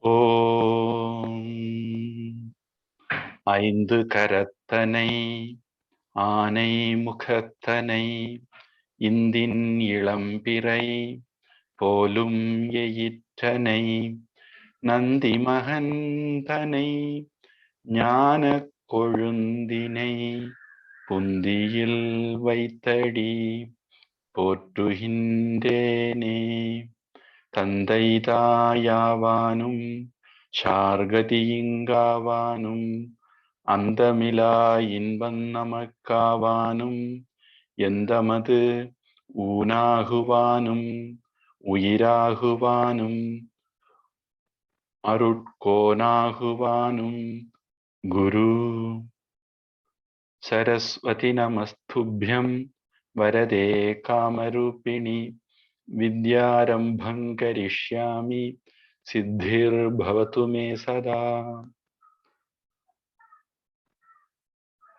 ஓம் ஐந்து கரத்தனை ஆனை முகத்தனை இந்தின் இளம்பிறை போலும் எயிற்றனை நந்தி மகந்தனை ஞான கொழுந்தினை புந்தியில் வைத்தடி போற்றுகின்றேனே. தந்தை தாயாவானும் சார்கதியிங்காவானும் அந்தமிலா இன்பம் நமக்காவானும் எந்தமது ஊனாகுவானும் உயிராகுவானும் அருட்கோனாகுவானும் குரு சரஸ்வதி நமஸ்துभ्यं வரதே காமரூபிணி வித்யாரம்பம் கரிஷ்யாமி சித்திர்பவது மே சதா.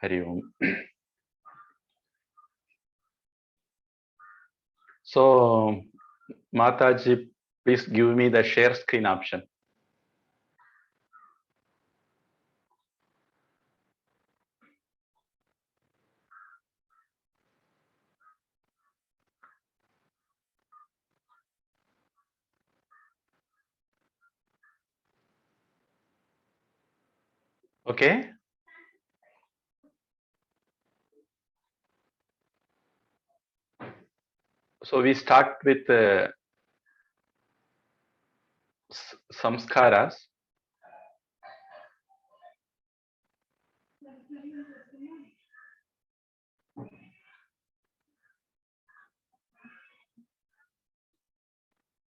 ஹரி ஓம். So, Mataji, please give me the share screen option. Okay. So we start with samskaras.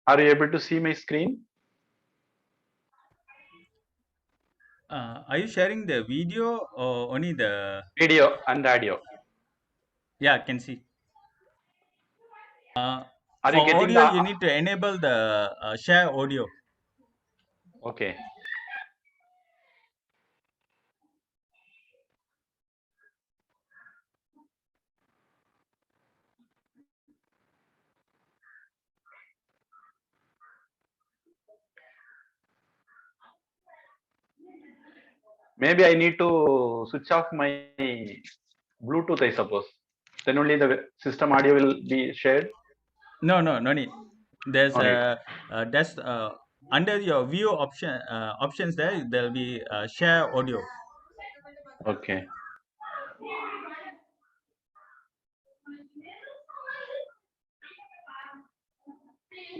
Are you able to see my screen? Are you sharing the video or only the video and audio? Yeah, I can see. Are for you getting audio, the... you need to enable the share audio. Okay. Maybe I need to switch off my Bluetooth, I suppose. Then only the system audio will be shared. No need. There's No need. that's under your view options there will be share audio. Okay.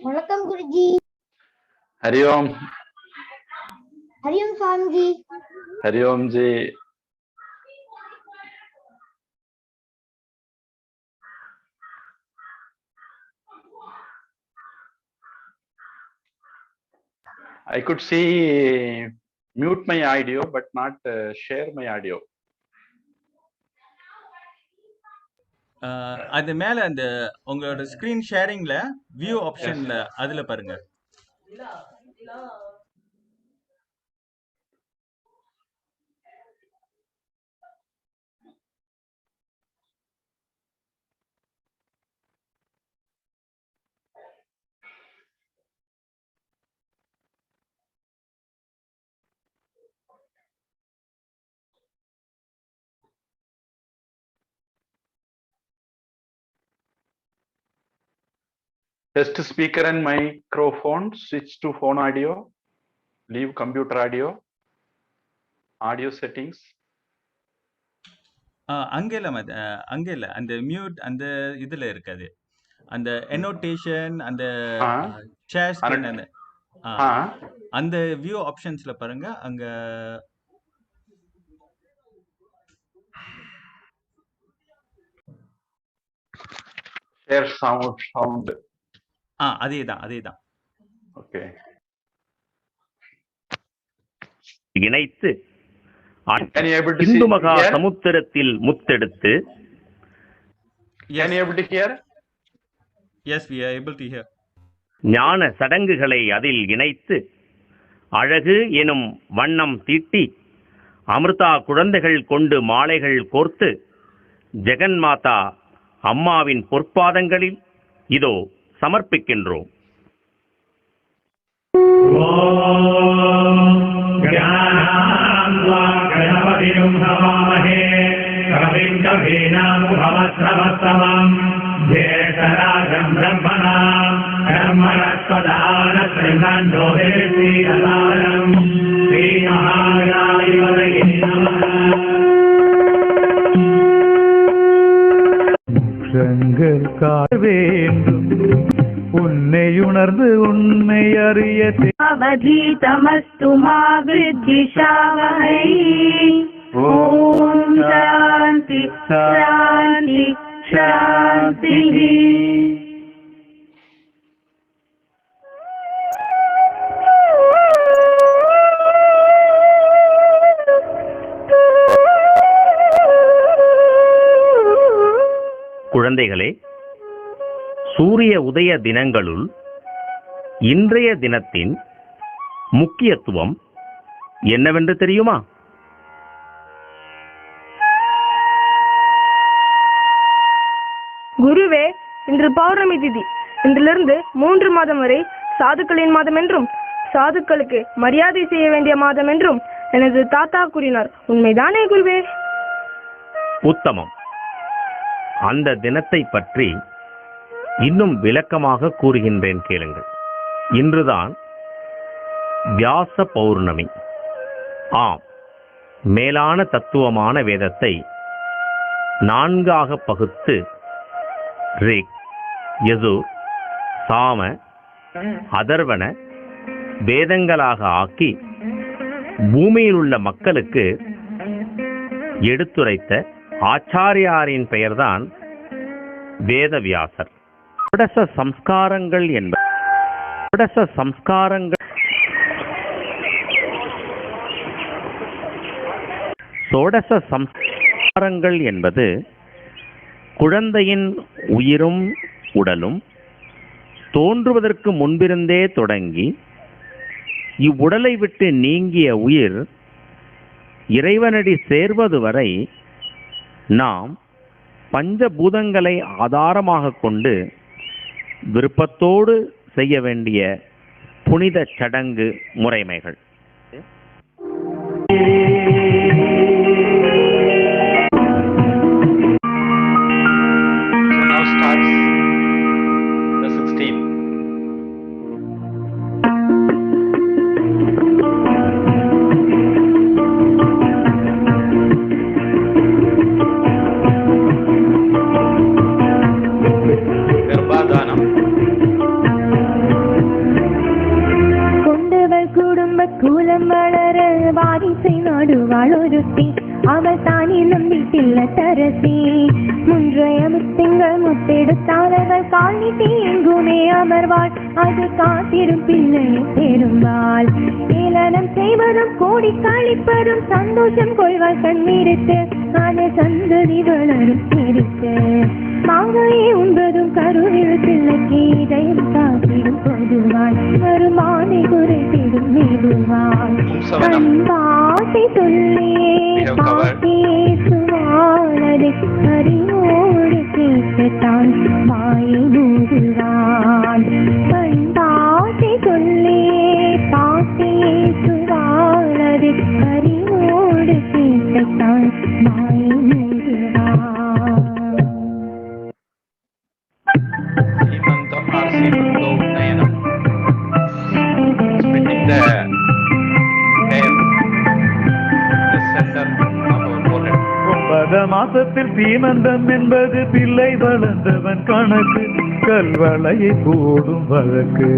வணக்கம் குருஜி. ஹரி ஓம். ஹரி ஓம் சாமிஜி. ஹரி ஓம் G. I could see mute my audio but not share my audio. அது மேல அந்த உங்களோட screen ஷேரிங்ல view ஆப்ஷன்ல அதுல பாருங்க. Test speaker and microphone, switch to phone audio, leave computer audio, audio settings. அங்க இல்ல அந்த மியூட் அந்த இதுல இருக்காது. அந்த annotation அந்த share screen அந்த வியூ ஆப்ஷன்ஸ்ல பாருங்க. அங்க share sound. அதேதான். ஓகே. இணைத்து இந்து மகா சமுத்திரத்தில் முத்தெடுத்து. Can you able to hear? Yes, we are able to hear. ஞான சடங்குகளை அதில் இணைத்து அழகு எனும் வண்ணம் தீட்டி அமிர்தா குழந்தைகள் கொண்டு மாலைகள் கோர்த்து ஜெகன்மாதா அம்மாவின் பொற்பாதங்களில் இதோ சமர்ப்பிக்கின்றோம். नमामहे कविं कवीनामुपमश्रवस्तमम् ज्येष्ठराजं ब्रह्मणां ब्रह्मणस्पदान शृण्वन्तो देवीरसारम् श्रीमहागणाधिपतये नमः ங்கள் காண வேண்டும் உன்னை உணர்ந்து உன்னை அறிய அவதீதமஸ்து மா வித்விஷாவஹை. ஓம் சாந்தி சாந்தி சாந்தி. குழந்தைகளே, சூரிய உதய தினங்களுள் இன்றைய தினத்தின் முக்கியத்துவம் என்னவென்று தெரியுமா? குருவே, இன்று பௌர்ணமி திதி. இன்றிலிருந்து 3 மாதம் வரை சாதுக்களின் மாதம் என்றும் சாதுக்களுக்கு மரியாதை செய்ய வேண்டிய மாதம் என்றும் எனது தாத்தா கூறினார். உண்மைதானே குருவே? உத்தமம். அந்த தினத்தை பற்றி இன்னும் விளக்கமாக கூறுகின்றேன், கேளுங்கள். இன்றுதான் வியாச பௌர்ணமி. ஆம், மேலான தத்துவமான வேதத்தை 4ஆக பகுத்து ரிக், யஜுர், சாம, அதர்வண வேதங்களாக ஆக்கி பூமியில் உள்ள மக்களுக்கு எடுத்துரைத்த ஆச்சாரியாரின் பெயர்தான் வேதவியாசர். ஷோடச சம்ஸ்காரங்கள் என்பது குழந்தையின் உயிரும் உடலும் தோன்றுவதற்கு முன்பிருந்தே தொடங்கி இவ்வுடலை விட்டு நீங்கிய உயிர் இறைவனடி சேர்வது வரை நாம் பஞ்சபூதங்களை ஆதாரமாக கொண்டு விருப்பத்தோடு செய்ய வேண்டிய புனித சடங்கு முறைமைகள். Now starts the 16th. கர்ப்பாதானம். கொண்டவள் குடும்ப கூலம் வளர வாரிசை நாடுவாள் ஒருத்தி. அவள் தானே நம்பிக்கில்ல தரசி. முன்றைய முத்திங்கள் முத்தெடுத்தாளர்கள் காலி தீங்குமே அமர்வாள். அது காத்திரும் பிள்ளை பெரும்பால் ஏளனம் செய்வதும் கோடி கழிப்பதும் சந்தோஷம் கொள்வாள் கண்ணீருக்கு. அது சந்ததி வளரும் இருக்கு. மாங்காயை உண்பதும் கருவில் பிள்ளைக்கு இதயம் காத்திடும் பொதுவாள். வருமானை குறைத்திடும் மேலுவாள். பாட்டை சொல்லியே பேசுவாளதை அறிவோடு கேட்கத்தான் வாயை மூடுவாள். பண்பாட்டை சொல்லியே பாட்டேசுவாளதை அறிவோடு கேட்கத்தான் வாயை மூடுவாள். Srimantam or Srimanto Nayanam. Splitting the hair, the center of our forehead. 9 மாசத்தில் சீமந்தம் என்பது பிள்ளை வளர்ந்தவன் கணக்கு. கல்வளையை போடும் வழக்கு.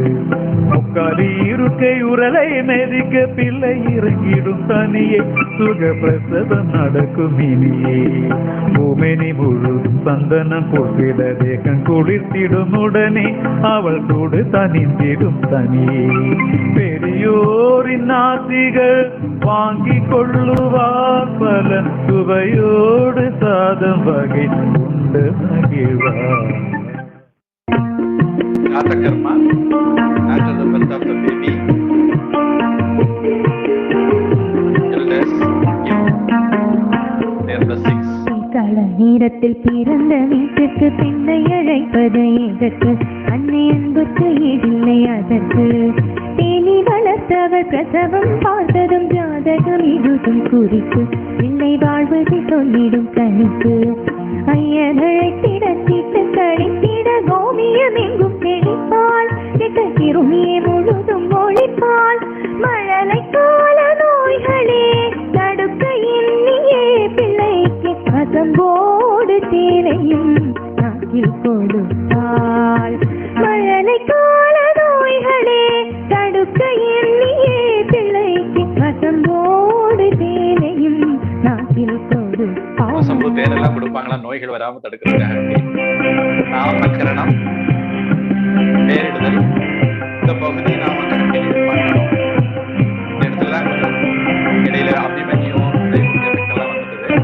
முக்காலி இருக்கை உரலை மேதிக்க பிள்ளை இறங்கிடும் தனியே. சுக பிரசவம் நடக்கும் இனியே. பூமினி முழுதும் சந்தனம் போட்டிட தேகம் குளிர்த்திடும் உடனே அவள் கூடு தனிந்திடும் தனியே. பெரியோரின் ஆசிகள் வாங்கி கொள்ளுவார் பலன் சுவையோடு சாதம் வகை உண்டு மகிழ்வார். Jatha karma after the birth of the baby. Elders give their blessings. நேரத்தில் பிறந்த வீட்டுக்கு பெண்ணை அழைப்பது எதற்கு? அன்னை அன்புக்கு ஈடில்லை அதற்கு. தேனி வளர்த்தவர் பிரசவம் பார்த்ததும் ஜாதகம் இதுதும் குறிப்பு. பிள்ளை சொல்லிடும் கணிப்பு ஐயனை திடத்திட்டு கழித்திட கோமியம் எங்கும் தெளிப்பால் திரும்பியே முழுதும் ஒழிப்பால் மழலை கால நோய்களே தடுக்க எண்ணியே பிள்ளைக்கு பசம்போடு தேனையும் நாக்கில் கொடுத்தாள் மழலை கால நோய்களே தடுக்க எண்ணியே பிள்ளைக்கு பசம்போடு தேனையும் நாக்கில் கொடுத்தாள். வசம்பு தேனெல்லாம் கொடுப்பாங்களா நோய்கள் வராம தடுக்கிறதுக்காக? நாமகரணம் பேரிடுதல் இந்த பகுதி நாம கண்டினியூ பண்ணணும். இந்த இடத்துல கொஞ்சம் இடையில அபிமன்யும் எல்லாம் வந்துட்டு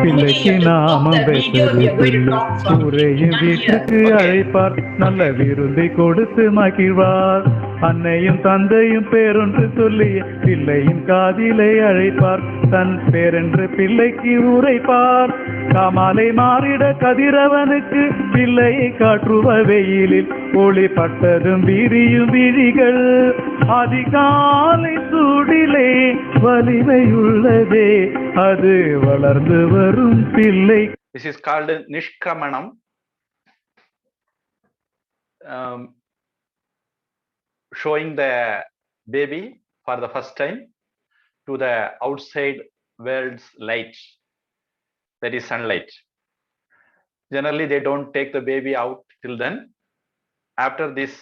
பிள்ளைக்கு நாமம் வைத்தது பிள்ளை ஊரையும் வீட்டுக்கு அழைப்பார் நல்ல விருந்தை கொடுத்து மகிழ்வார் அன்னையும் தந்தையும் பேரொன்று சொல்லி பிள்ளையின் காதிலை அழைப்பார் தன் பேரென்று பிள்ளைக்கு உரைப்பார் காமாலை மாறிட கதிரவனுக்கு பிள்ளையை காற்றுவ வெயிலில் ஒளிப்பட்டதும் விரியும் விழிகள் அதிகாலை சூடிலே வலிமையுள்ளதே அது வளர்ந்து வரும் பிள்ளை. This is called Nishkramanam. Showing the baby for the first time to the outside world's light, that is sunlight. Generally they don't take the baby out till then. After this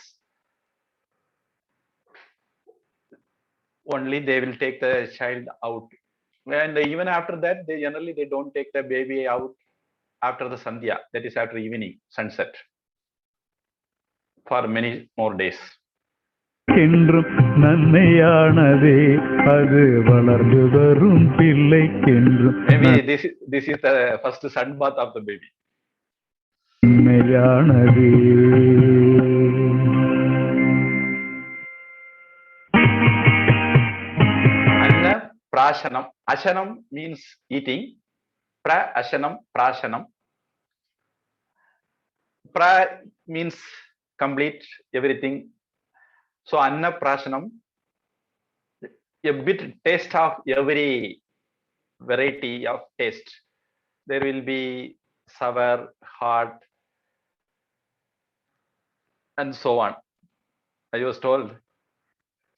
only they will take the child out, and even after that they generally they don't take the baby out after the sandhya, that is after evening sunset, for many more days. என்றும் நன்மையானதே அது வளர்ந்து வரும் பிள்ளைக்கென்றும் Maybe this is the first sun bath of the baby. நன்மையானதே. Anna prashanam. Ashanam means eating. Pra ashanam prashanam. Pra means complete everything. So anna prashanam, a bit taste of every variety of taste. There will be sour, hot, and so on. I was told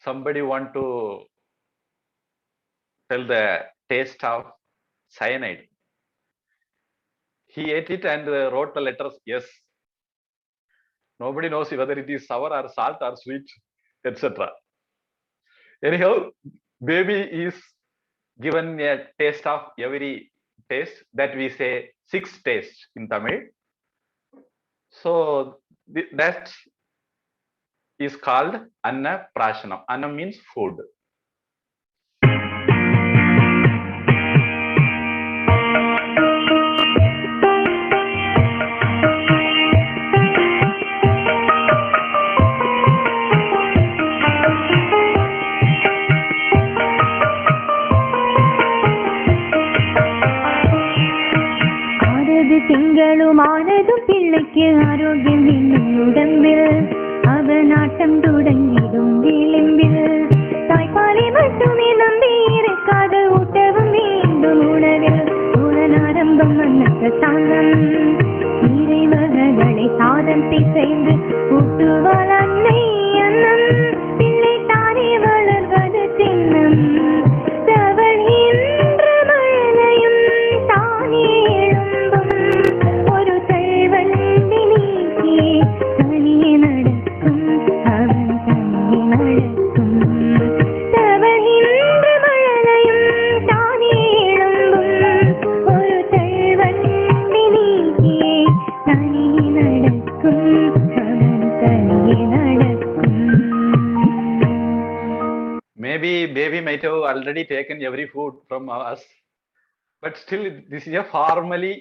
somebody want to tell the taste of cyanide. He ate it and wrote the letters yes. Nobody knows whether it is sour or salt or sweet, etc. Anyhow, baby is given a taste of every taste, that we say 6 tastes in Tamil. So that is called Anna Prashanam. Anna means food. திங்களுமானதும் பிள்ளைக்கு ஆரோக்கியம் என்னும் உடம்பில் அவர் நாட்டம் தொடங்கிடும் விளிம்பில் தாய்ப்பாலை மட்டுமே நம்பி இருக்காத ஊட்டவும் வேண்டும் உணவில் உடன் ஆரம்பம் மன்னத்த சாதம் இறைவர்களை சாதம் பிசைந்து ஊட்டுவாள் அன்னை அன்னம் பிள்ளை தானே வளர்வது சின்னம் தவழ்கின்ற மழலையும் தானே Maybe baby might have already taken every food from us, but still this is a formally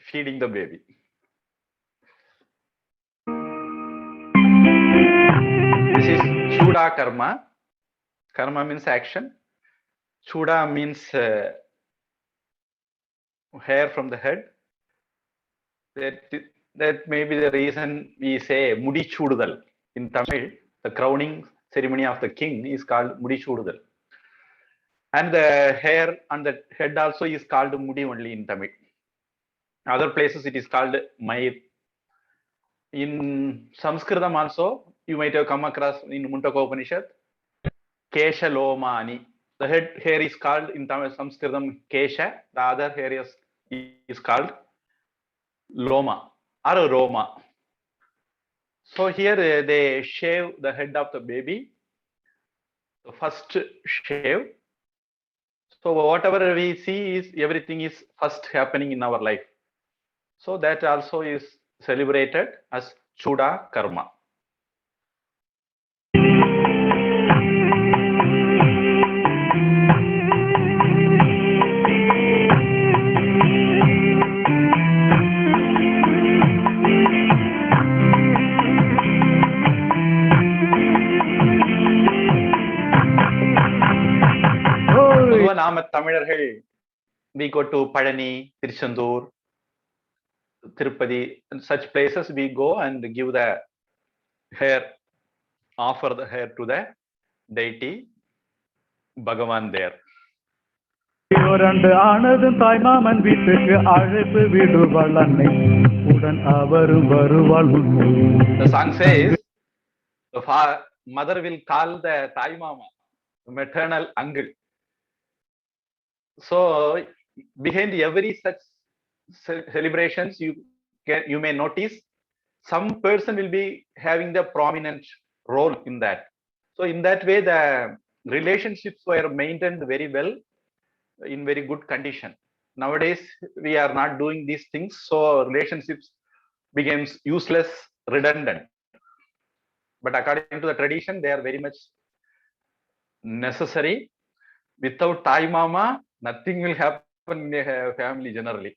feeding the baby. This is Chuda karma. Karma means action. Chuda means hair from the head. That may be the reason we say Mudi Chududal. In Tamil, the crowning ceremony of the king is called Mudi Chududal. And the hair on the head also is called mudi only in Tamil. Other places it is called mayir. In Sanskritam also, you might have come across in Mundaka Upanishad, Kesha Lomani. The head hair is called in Tamil Sanskritam Kesha. The other hair is called Loma or Roma. So here they shave the head of the baby. The first shave. So whatever we see is everything is first happening in our life. So that also is celebrated as Chuda Karma. பொதுவா நாம தமிழர்கள் we go to Palani, Tiruchendur, Tirupati, and such places we go and give the hair, offer the hair to the deity Bhagavan there. ஓராண்டு ஆனதும் தாய்மாமன் வீட்டுக்கு அழைப்பு விடுவாள் அன்னை, உடன் அவரும் வருவாள் உண்மை. The song says the mother will call the Thai Mama, maternal uncle. So behind every such celebrations, you may notice some person will be having the prominent role in that. So in that way, the relationships were maintained very well, in very good condition. Nowadays we are not doing these things, so relationships becomes useless, redundant. But according to the tradition, they are very much necessary. Without Thai Mama, nothing will happen in a family generally.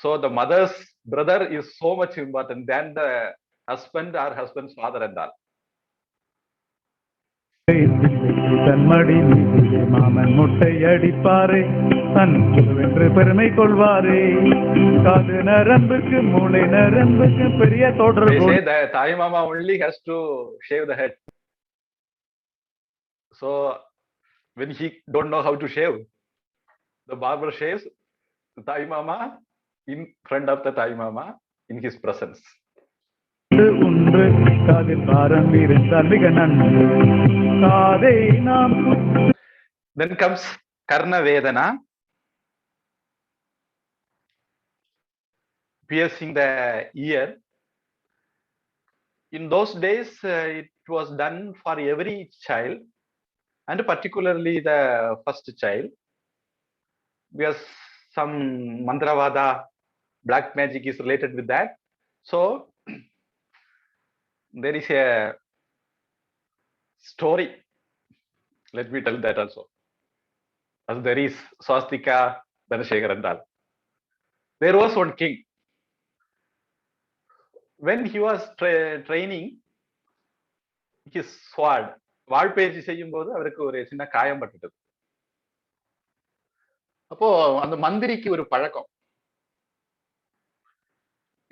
So the mother's brother is so much important than the husband or husband's father and all. தன் மடி மீதிலே மாமன் முட்டை அடிப்பாரே, தன் வென்று பெருமை கொள்வாரே, காது நரம்புக்கு மூளை நரம்புக்கு பெரிய They தொடர்பு. say that Thai Mama only has to shave the head. So when he don't know how to shave, the barber shaves the Thai Mama in front of the Thai Mama in his presence. ஒன்று காதில் பாரம் இருந்தால் மிக நன்று, காதை நாம் Then comes Karna Vedana, piercing the ear. In those days, it was done for every child, and particularly the first child, because some Mantravada, black magic is related with that. So there is a story. Let me tell that also. As there is Swastika, Dhanashekhar and all. There was one king. When he was training his sword, வாழ் பயிற்சி செய்யும் போது அவருக்கு ஒரு சின்ன காயம் பட்டுட்டது. அப்போ அந்த மந்திரிக்கு ஒரு பழக்கம்,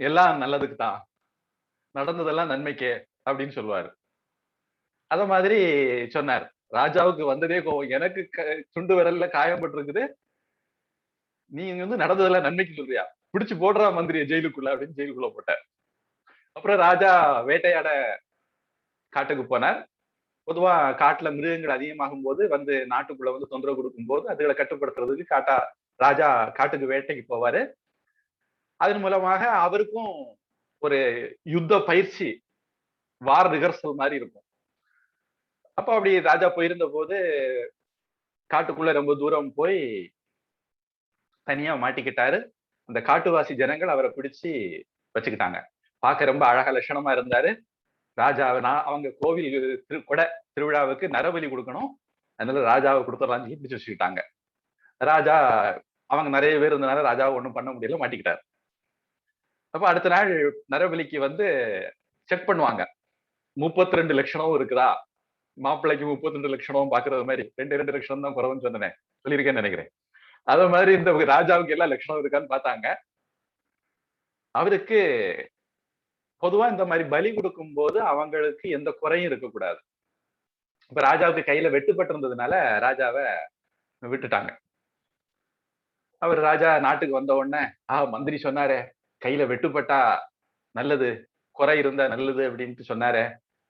எல்லாம் நல்லதுக்கு தான், நடந்ததெல்லாம் நன்மைக்கே அப்படின்னு சொல்லுவாரு. அத மாதிரி சொன்னார். ராஜாவுக்கு வந்ததே கோவம், எனக்கு சுண்டு விரல்ல காயம் பட்டிருக்குது, நீ நடந்ததெல்லாம் நன்மைக்கு சொல்றியா, பிடிச்சு போடுறா மந்திரிய ஜெயிலுக்குள்ள அப்படின்னு ஜெயிலுக்குள்ள போட்டார். அப்புறம் ராஜா வேட்டையாட காட்டுக்கு போனார். பொதுவா காட்டுல மிருகங்கள் அதிகமாகும் போது வந்து நாட்டுக்குள்ள வந்து தொந்தரவு கொடுக்கும் போது அதுகளை கட்டுப்படுத்துறதுக்கு ராஜா காட்டுக்கு வேட்டைக்கு போவாரு. அதன் மூலமாக அவருக்கும் ஒரு யுத்த பயிற்சி, வார் ரிஹர்சல் மாதிரி இருக்கும். அப்ப அப்படி ராஜா போயிருந்த போது காட்டுக்குள்ள ரொம்ப தூரம் போய் தனியா மாட்டிக்கிட்டாரு. அந்த காட்டுவாசி ஜனங்கள் அவரை பிடிச்சு வச்சுக்கிட்டாங்க. பார்க்க ரொம்ப அழகா லட்சணமா இருந்தாரு. ராஜாவை அவங்க கோவில் திருவிழாவுக்கு நரபலி கொடுக்கணும், அதனால ராஜாவை கொடுத்துடலான்னு பிடிச்சு வச்சுக்கிட்டாங்க. ராஜா அவங்க நிறைய பேர் இருந்தனால ராஜாவை ஒண்ணும் பண்ண முடியல, மாட்டிக்கிட்டாரு. அப்ப அடுத்த நாள் நரபலிக்கு வந்து செக் பண்ணுவாங்க, 32 லட்சணம் இருக்குதா, மாப்பிள்ளைக்கு 32 லட்சணம் பாக்குறது மாதிரி 2 லட்சணம் தான் குறவுன்னு சொன்னேன், சொல்லியிருக்கேன்னு நினைக்கிறேன். அத மாதிரி இந்த ராஜாவுக்கு எல்லா லட்சணம் இருக்கான்னு பார்த்தாங்க. அவருக்கு பொதுவா இந்த மாதிரி பலி கொடுக்கும் போது அவங்களுக்கு எந்த குறையும் இருக்கக்கூடாது. இப்ப ராஜாவுக்கு கையில வெட்டுப்பட்டு இருந்ததுனால ராஜாவை விட்டுட்டாங்க. அவர் ராஜா நாட்டுக்கு வந்த உடனே மந்திரி சொன்னாரே கையில வெட்டுப்பட்டா நல்லது, குறை இருந்தா நல்லது அப்படின்ட்டு சொன்னாரே,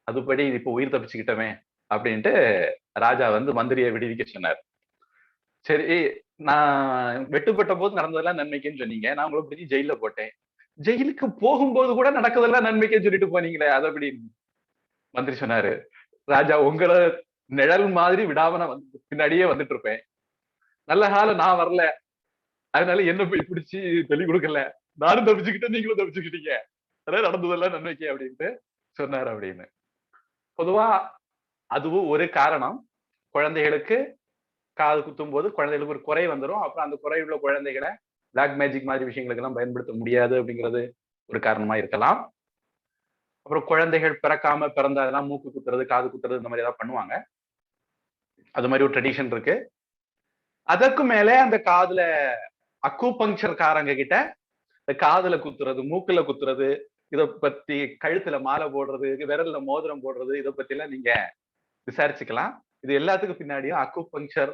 அதுபடி இப்ப உயிர் தப்பிச்சுக்கிட்டோமே அப்படின்ட்டு ராஜா வந்து மந்திரியை விடுவிக்க சொன்னார். சரி, நான் வெட்டுப்பட்ட போது நடந்ததெல்லாம் நன்மைக்குன்னு சொன்னீங்க, நான் உங்களை பிடிச்சி ஜெயில போட்டேன், ஜெயிலுக்கு போகும்போது கூட நடக்குதெல்லாம் நன்மைக்குன்னு சொல்லிட்டு போனீங்களே, அது அப்படின்னு மந்திரி சொன்னாரு. ராஜா, உங்களை நிழல் மாதிரி விடாம நான் பின்னாடியே வந்துட்டு இருப்பேன், நல்ல காலம் நான் வரல, அதனால என்ன போய் பிடிச்சி தெளி கொடுக்கல, நானும் தப்பிச்சுக்கிட்டேன் நீங்களும் தப்பிச்சுக்கிட்டீங்க, அதான் நடந்ததெல்லாம் நன்மைக்கு அப்படின்ட்டு சொன்னார் அப்படின்னு. பொதுவா அதுவும் ஒரு காரணம். குழந்தைகளுக்கு காது குத்தும் போது குழந்தைகளுக்கு ஒரு குறை வந்துடும். அப்புறம் அந்த குறை உள்ள குழந்தைகளை பிளாக் மேஜிக் மாதிரி விஷயங்களுக்கு எல்லாம் பயன்படுத்த முடியாது அப்படிங்கிறது ஒரு காரணமா இருக்கலாம். அப்புறம் குழந்தைகள் பிறக்காம பிறந்ததெல்லாம் மூக்கு குத்துறது, காது குத்துறது, இந்த மாதிரி ஏதாவது பண்ணுவாங்க. அது மாதிரி ஒரு ட்ரெடிஷன் இருக்கு. அதற்கு மேலே அந்த காதுல அக்குபங்க்சர் காரங்க கிட்ட இந்த காதுல குத்துறது, மூக்குல குத்துறது, இதை பத்தி கழுத்துல மாலை போடுறது, விரல்ல மோதிரம் போடுறது, இதை பத்தி எல்லாம் நீங்க விசாரிச்சுக்கலாம். இது எல்லாத்துக்கும் பின்னாடியும் அக்குபங்க்சர்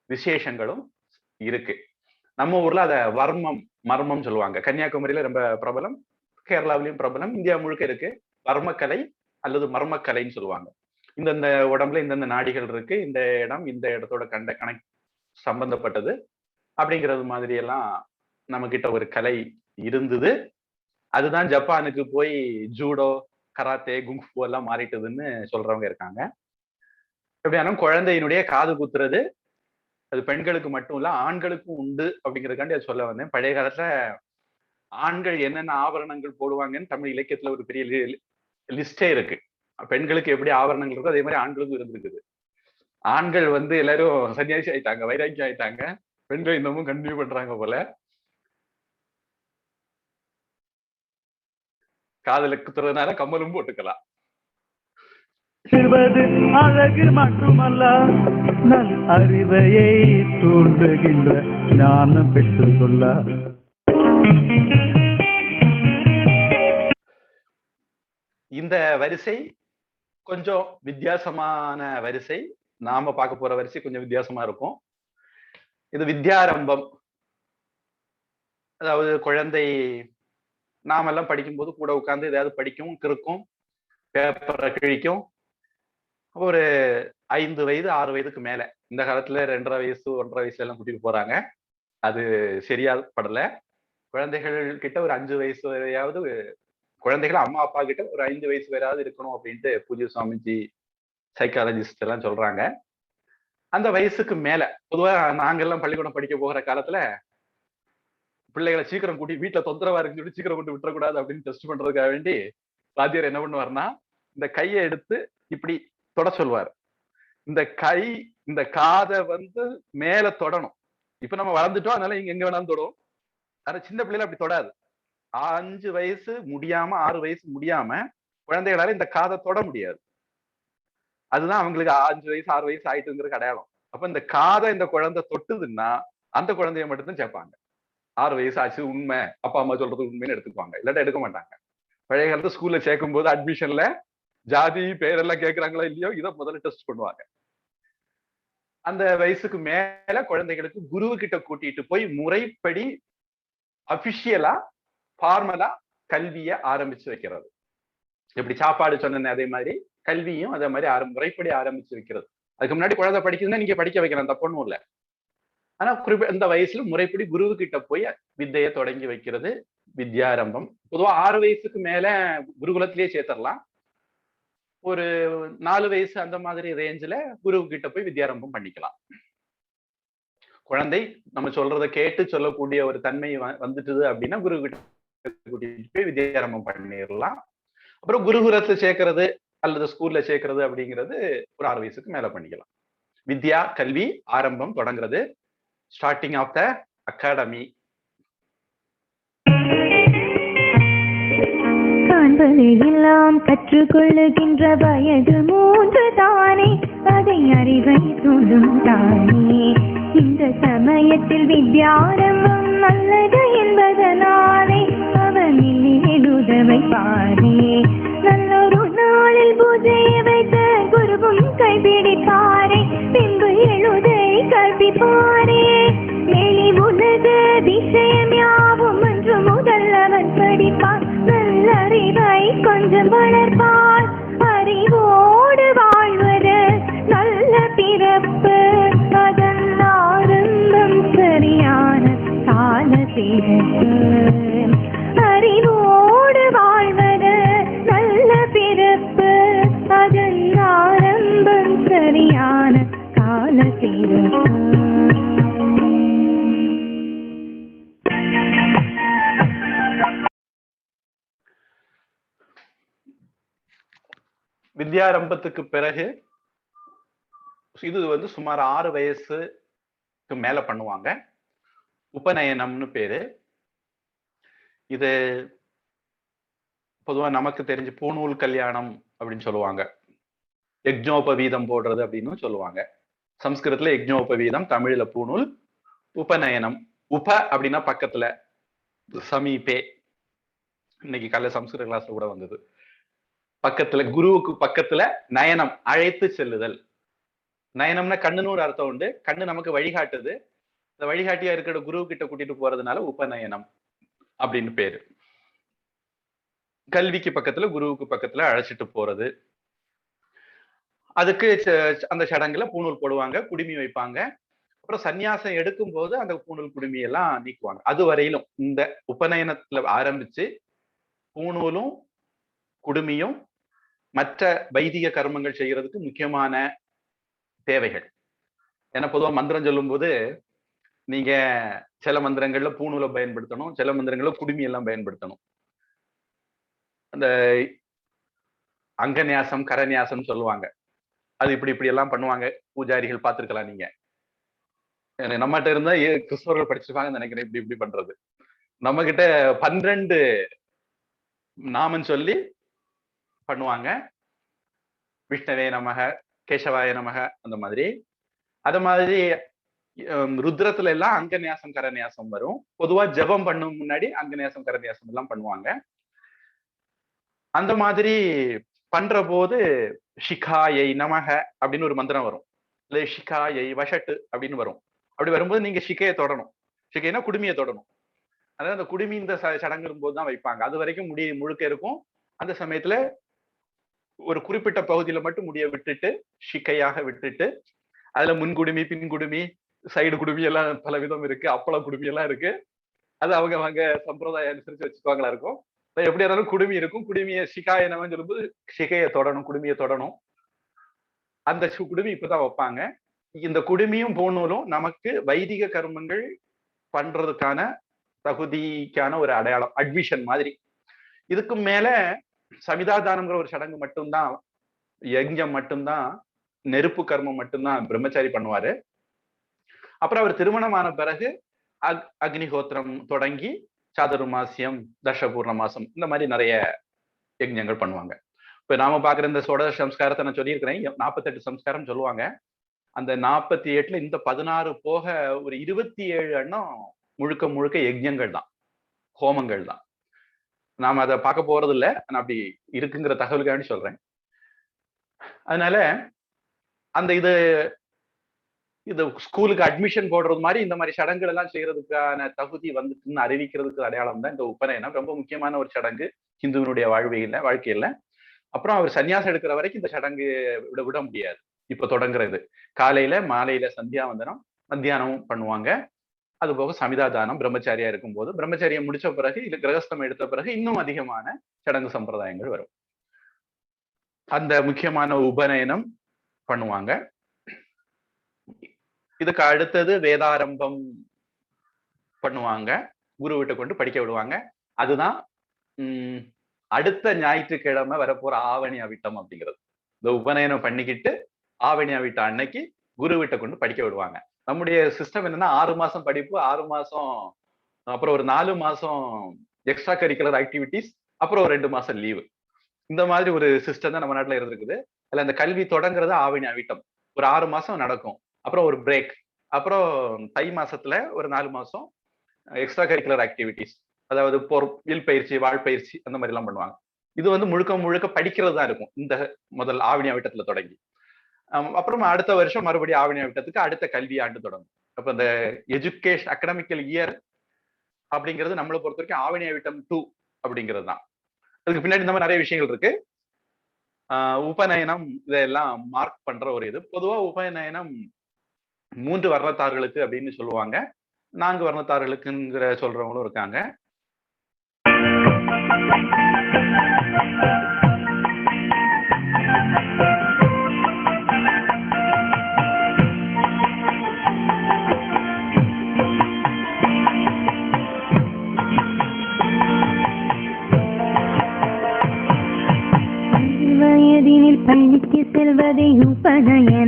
விசேஷங்களும் இருக்கு. நம்ம ஊர்ல அத வர்மம், மர்மம் சொல்லுவாங்க. கன்னியாகுமரியில ரொம்ப பிரபலம், கேரளாவிலையும் பிரபலம், இந்தியா முழுக்க இருக்கு. வர்மக்கலை அல்லது மர்மக்கலைன்னு சொல்லுவாங்க. இந்தந்த உடம்புல இந்தந்த நாடிகள் இருக்கு, இந்த இடம் இந்த இடத்தோட கனெக்ட் சம்பந்தப்பட்டது அப்படிங்கிறது மாதிரி எல்லாம் நம்ம கிட்ட ஒரு கலை இருந்தது. அதுதான் ஜப்பானுக்கு போய் ஜூடோ, கராத்தே, குங்ஃபு எல்லாம் மாறிட்டதுன்னு சொல்றவங்க இருக்காங்க. எப்படியாலும் குழந்தையினுடைய காது குத்துறது அது பெண்களுக்கு மட்டும் இல்ல ஆண்களுக்கும் உண்டு அப்படிங்கிறதுக்காண்டி அது சொல்ல வந்தேன். பழைய காலத்துல ஆண்கள் என்னென்ன ஆபரணங்கள் போடுவாங்கன்னு தமிழ் இலக்கியத்துல ஒரு பெரிய லிஸ்டே இருக்கு. பெண்களுக்கு எப்படி ஆபரணங்கள் இருக்கோ அதே மாதிரி ஆண்களுக்கும் இருந்திருக்குது. ஆண்கள் வந்து எல்லாரும் சன்னியாசி ஆயிட்டாங்க, வைராக்கியம் ஆயிட்டாங்க, பெண்கள் இன்னமும் கண்டினியூ பண்றாங்க போல. காதல குத்துறதுனால கம்மலும் போட்டுக்கலாம். அழகு மட்டுமல்ல, நல் அறிவையை தூண்டுகின்ற ஞானம் பெற்று சொல்ல. இந்த வரிசை கொஞ்சம் வித்தியாசமான வரிசை. நாம பார்க்க போற வரிசை கொஞ்சம் வித்தியாசமா இருக்கும். இது வித்யாரம்பம். அதாவது குழந்தை நாமெல்லாம் படிக்கும்போது கூட உட்கார்ந்து ஏதாவது படிக்கும், கிறுக்கும், பேப்பரை கிழிக்கும். ஒரு 5 வயது 6 வயதுக்கு மேல, இந்த காலத்துல 2.5 வயசு 1.5 வயசுல எல்லாம் கூட்டிட்டு போறாங்க, அது சரியா படல. குழந்தைகள் கிட்ட ஒரு 5 வயசு வரையாவது, குழந்தைகள் அம்மா அப்பா கிட்ட ஒரு 5 வயசு வரையாவது இருக்கணும் அப்படின்ட்டு பூஜ்ய சுவாமிஜி, சைக்காலஜிஸ்ட் எல்லாம் சொல்றாங்க. அந்த வயசுக்கு மேல பொதுவா நாங்கெல்லாம் பள்ளிக்கூடம் படிக்க போகிற காலத்துல பிள்ளைகளை சீக்கிரம் கூட்டி வீட்டுல தொந்தரவா இருக்குன்னு சொல்லி சீக்கிரம் கொண்டு விட்டுறக்கூடாது அப்படின்னு டெஸ்ட் பண்றதுக்காக வேண்டி வாத்தியார் என்ன பண்ணுவார்னா, இந்த கையை எடுத்து இப்படி தொட சொல்வார். இந்த காதை வந்து மேல தொடணும். இப்ப நம்ம வளர்ந்துட்டோம், அதனால இங்க எங்க வேணாலும் தொடும். ஆனா சின்ன பிள்ளைல அப்படி தொடாது. 5 வயசு முடியாம 6 வயசு முடியாம குழந்தைகளால இந்த காதை தொட முடியாது. அதுதான் அவங்களுக்கு 5 வயசு 6 வயசு ஆயிட்டுங்கிறது அடையாளம். அப்ப இந்த காதை இந்த குழந்தை தொட்டுதுன்னா அந்த குழந்தைய மட்டும்தான் சேர்ப்பாங்க. 6 வயசு ஆச்சு, உண்மை, அப்பா அம்மா சொல்றது உண்மைன்னு எடுத்துக்குவாங்க, இல்லாட்டா எடுக்க மாட்டாங்க. பழைய காலத்து ஸ்கூல்ல சேர்க்கும் போது அட்மிஷன்ல ஜாதி பேரெல்லாம் கேட்கறாங்களா இல்லையோ இதை முதல்ல டெஸ்ட் பண்ணுவாங்க. அந்த வயசுக்கு மேல குழந்தைகளுக்கு குருவு கிட்ட கூட்டிட்டு போய் முறைப்படி அபிஷியலா ஃபார்மலா கல்வியை ஆரம்பிச்சு வைக்கிறது. எப்படி சாப்பாடு சொன்னேன் அதே மாதிரி கல்வியும் அதே மாதிரி முறைப்படி ஆரம்பிச்சு வைக்கிறது. அதுக்கு முன்னாடி குழந்தை படிக்குதுன்னா நீங்க படிக்க வைக்கலாம், தப்பொன்னும் இல்லை. ஆனா இந்த வயசுல முறைப்படி குருவு கிட்ட போய் வித்தையை தொடங்கி வைக்கிறது வித்யாரம்பம். பொதுவா 6 வயசுக்கு மேல குருகுலத்திலேயே சேர்த்தரலாம். ஒரு 4 வயசு அந்த மாதிரி ரேஞ்சில குருவு கிட்ட போய் வித்யாரம்பம் பண்ணிக்கலாம். குழந்தை நம்ம சொல்றதை கேட்டு சொல்லக்கூடிய ஒரு தன்மை வந்துட்டுது அப்படின்னா குரு கிட்ட கூட்டிட்டு போய் வித்யாரம்பம் பண்ணிடலாம். அப்புறம் குருகுலத்துல சேர்க்கறது அல்லது ஸ்கூல்ல சேர்க்கறது அப்படிங்கிறது ஒரு 6 வயசுக்கு மேல பண்ணிக்கலாம். வித்யா கல்வி ஆரம்பம் தொடங்குறது, ஸ்டார்டிங் ஆஃப் த அகாடமி. காண்பது எல்லாம் கற்றுக்கொள்ளுகின்ற வயது 3 தானே, அதை அறிவை தூண்டும் தானே. இந்த சமயத்தில் வித்யாரம்பம் நல்லது என்பதனாலே அவனில் எழுதவை பாரே. நல்லொரு நாளில் பூஜையை வைத்த குருவும் கைபிடிப்பாரே, பின்பு எழுதை கற்பிப்பாரே. வெளி உலக விஷயம் யாவும் ஒன்று முதல் அவன் படிப்பான். நல்லறிவை கொஞ்சம் வளர்ப்பான். அறிவோடு வாழ்வது நல்ல பிறப்பு. அதன் ஆரம்பம் சரியான கால பிறப்பு. அறிவோடு வாழ்வது நல்ல பிறப்பு. அதன் ஆரம்பம் சரியான கால பிறப்பு. வித்யாரம்பத்துக்கு பிறகு இது வந்து சுமார் 6 வயசுக்கு மேல பண்ணுவாங்க. உபநயனம்னு பேரு. இது பொதுவா நமக்கு தெரிஞ்சு பூணூல் கல்யாணம் அப்படின்னு சொல்லுவாங்க. யஜ்ஞோபவீதம் போடுறது அப்படின்னு சொல்லுவாங்க. சம்ஸ்கிருதத்துல யஜ்ஞோபவீதம், தமிழ்ல பூணூல். உபநயனம், உப அப்படின்னா பக்கத்துல, சமீபே. இன்னைக்கு காலையில சம்ஸ்கிருத கிளாஸ்ல கூட வந்தது. பக்கத்துல, குருவுக்கு பக்கத்துல. நயனம், அழைத்து செல்லுதல். நயனம்னா கண்ணுன்னு ஒரு அர்த்தம் உண்டு. கண்ணு நமக்கு வழிகாட்டுது. இந்த வழிகாட்டியா இருக்கிற குரு கிட்ட கூட்டிட்டு போறதுனால உபநயனம் அப்படின்னு பேரு. கல்விக்கு பக்கத்துல, குருவுக்கு பக்கத்துல அழைச்சிட்டு போறது. அதுக்கு அந்த சடங்குல பூணூல் போடுவாங்க, குடுமி வைப்பாங்க. அப்புறம் சன்னியாசம் எடுக்கும் போது அந்த பூணூல் குடுமி எல்லாம் நீக்குவாங்க. அது வரையிலும் இந்த உபநயனத்துல ஆரம்பிச்சு பூணூலும் குடுமியும் மற்ற வைதிக கர்மங்கள் செய்யறதுக்கு முக்கியமான தேவைகள். ஏன்னா பொதுவா மந்திரம் சொல்லும் போது நீங்க சில மந்திரங்கள்ல பூணூலை பயன்படுத்தணும், சில மந்திரங்கள்ல குடுமி எல்லாம் பயன்படுத்தணும். அந்த அங்கநியாசம், கரநியாசம் சொல்லுவாங்க. அது இப்படி எல்லாம் பண்ணுவாங்க. பூஜாரிகள் பார்த்திருக்கலாம் நீங்க. நம்மகிட்ட இருந்தா கிறிஸ்தவர்கள் படிச்சிருப்பாங்கன்னு நினைக்கிறேன். இப்படி பண்றது. நம்ம கிட்ட 12 நாமம் சொல்லி பண்ணுவாங்க. விஷ்ணவே நமக, கேசவாய நமக, அந்த மாதிரி. அத மாதிரி ருத்ரத்துல எல்லாம் அங்கநியாசம், கரநியாசம் வரும். பொதுவா ஜபம் பண்ணும் முன்னாடி அங்கநியாசம், கரநியாசம் எல்லாம் பண்ணுவாங்க. அந்த மாதிரி பண்ற போது ஷிகாயை நமக அப்படின்னு ஒரு மந்திரம் வரும். இல்ல ஷிகாயை வஷட்டு அப்படின்னு வரும். அப்படி வரும்போது நீங்க ஷிகையை தொடணும். ஷிகைனா குடுமியை தொடணும். அதாவது அந்த குடுமி இந்த சடங்கு போதுதான் வைப்பாங்க. அது வரைக்கும் முடி முழுக்க இருக்கும். அந்த சமயத்துல ஒரு குறிப்பிட்ட பகுதியில மட்டும் முடிய விட்டுட்டு, ஷிக்கையாக விட்டுட்டு, அதுல முன்குடுமி, பின்குடுமி, சைடு குடுமி எல்லாம் பல விதம் இருக்கு. அப்பள குடுமி எல்லாம் இருக்கு. அது அவங்க சம்பிரதாயம் அனுசரிச்சு வச்சுக்குவாங்களா இருக்கும். எப்படி இருந்தாலும் குடுமி இருக்கும். குடுமியை ஷிகாய நமன்னு சொல்லும்போது ஷிகையை தொடணும், குடுமியை தொடணும். அந்த குடுமி இப்பதான் வைப்பாங்க. இந்த குடுமியும் பூணூலும் நமக்கு வைதிக கர்மங்கள் பண்றதுக்கான தகுதிக்கான ஒரு அடையாளம், அட்மிஷன் மாதிரி. இதுக்கு மேல சமிதாதானம்ங்கிற ஒரு சடங்கு மட்டும்தான், யஜ்ஞம் மட்டும்தான், நெருப்பு கர்மம் மட்டும்தான் பிரம்மச்சாரி பண்ணுவாரு. அப்புறம் அவர் திருமணமான பிறகு அக்னிஹோத்திரம் தொடங்கி சாதுர்மாசியம், தர்ஷபூர்ண மாசம், இந்த மாதிரி நிறைய யஜ்ஞங்கள் பண்ணுவாங்க. இப்ப நாம பாக்குற இந்த சோடச சம்ஸ்காரத்தை நான் சொல்லியிருக்கிறேன். 48 சம்ஸ்காரம் சொல்லுவாங்க. அந்த 48ல இந்த 16 போக ஒரு 27 எண்ணம் முழுக்க முழுக்க யஜ்ஞங்கள் தான், ஹோமங்கள் தான். நாம அதை பார்க்க போறது இல்லை. நான் அப்படி இருக்குங்கிற தகவலுக்காண்டி சொல்றேன். அதனால அந்த இது ஸ்கூலுக்கு அட்மிஷன் போடுறது மாதிரி இந்த மாதிரி சடங்குகள் எல்லாம் செய்யறதுக்கான தகுதி வந்துட்டுன்னு அறிவிக்கிறதுக்கு அடையாளம் தான் இந்த உபநயனம். ரொம்ப முக்கியமான ஒரு சடங்கு ஹிந்துவனுடைய வாழ்க்கையில. அப்புறம் அவர் சன்னியாசம் எடுக்கிற வரைக்கும் இந்த சடங்கு விட முடியாது. இப்ப தொடங்குறது காலையில, மாலையில சந்தியாவந்தனம், மத்தியானமும் பண்ணுவாங்க. அது போக சமிதாதானம் பிரம்மச்சாரியா இருக்கும்போது, பிரம்மச்சாரியம் முடிச்ச பிறகு, இல்ல கிரகஸ்தம் எடுத்த பிறகு இன்னும் அதிகமான சடங்கு சம்பிரதாயங்கள் வரும். அந்த முக்கியமான உபநயனம் பண்ணுவாங்க. இதுக்கு அடுத்தது வேதாரம்பம் பண்ணுவாங்க. குரு வீட்டை கொண்டு படிக்க விடுவாங்க. அதுதான் அடுத்த ஞாயிற்றுக்கிழமை வரப்போற ஆவணி அவிட்டம் அப்படிங்கிறது. இந்த உபநயனம் பண்ணிக்கிட்டு ஆவணி அவிட்ட அன்னைக்கு குரு வீட்டை கொண்டு படிக்க விடுவாங்க. நம்முடைய சிஸ்டம் என்னன்னா 6 மாசம் படிப்பு, 6 மாசம், அப்புறம் ஒரு 4 மாசம் எக்ஸ்ட்ரா கரிக்குலர் ஆக்டிவிட்டிஸ், அப்புறம் ஒரு 2 மாசம் லீவு. இந்த மாதிரி ஒரு சிஸ்டம் தான் நம்ம நாட்டுல இருந்திருக்குது. அதுல அந்த கல்வி தொடங்குறது ஆவணி அவிட்டம். ஒரு 6 மாசம் நடக்கும். அப்புறம் ஒரு பிரேக். அப்புறம் தை மாசத்துல ஒரு 4 மாசம் எக்ஸ்ட்ரா கரிக்குலர் ஆக்டிவிட்டிஸ், அதாவது வில் பயிற்சி, வாழ்பயிற்சி, அந்த மாதிரி எல்லாம் பண்ணுவாங்க. இது வந்து முழுக்க முழுக்க படிக்கிறது தான் இருக்கும் இந்த முதல் ஆவணி அவிட்டத்துல தொடங்கி. அப்புறம் அடுத்த வருஷம் மறுபடியும் ஆவணி விட்டத்துக்கு அடுத்த கல்வி ஆண்டு தொடங்கும். அப்ப இந்த எஜுகேஷன் அகடமிக்கல் இயர் அப்படிங்கிறது நம்மளை பொறுத்த வரைக்கும் ஆவணி விட்டம் 2 அப்படிங்கிறது தான். அதுக்கு பின்னாடி இந்த மாதிரி நிறைய விஷயங்கள் இருக்கு. உபநயனம் இதெல்லாம் மார்க் பண்ற ஒரு இது. பொதுவா உபநயனம் 3 வர்ணத்தார்களுக்கு அப்படின்னு சொல்லுவாங்க, 4 வர்ணத்தார்களுக்குங்கிற சொல்றவங்களும் இருக்காங்க.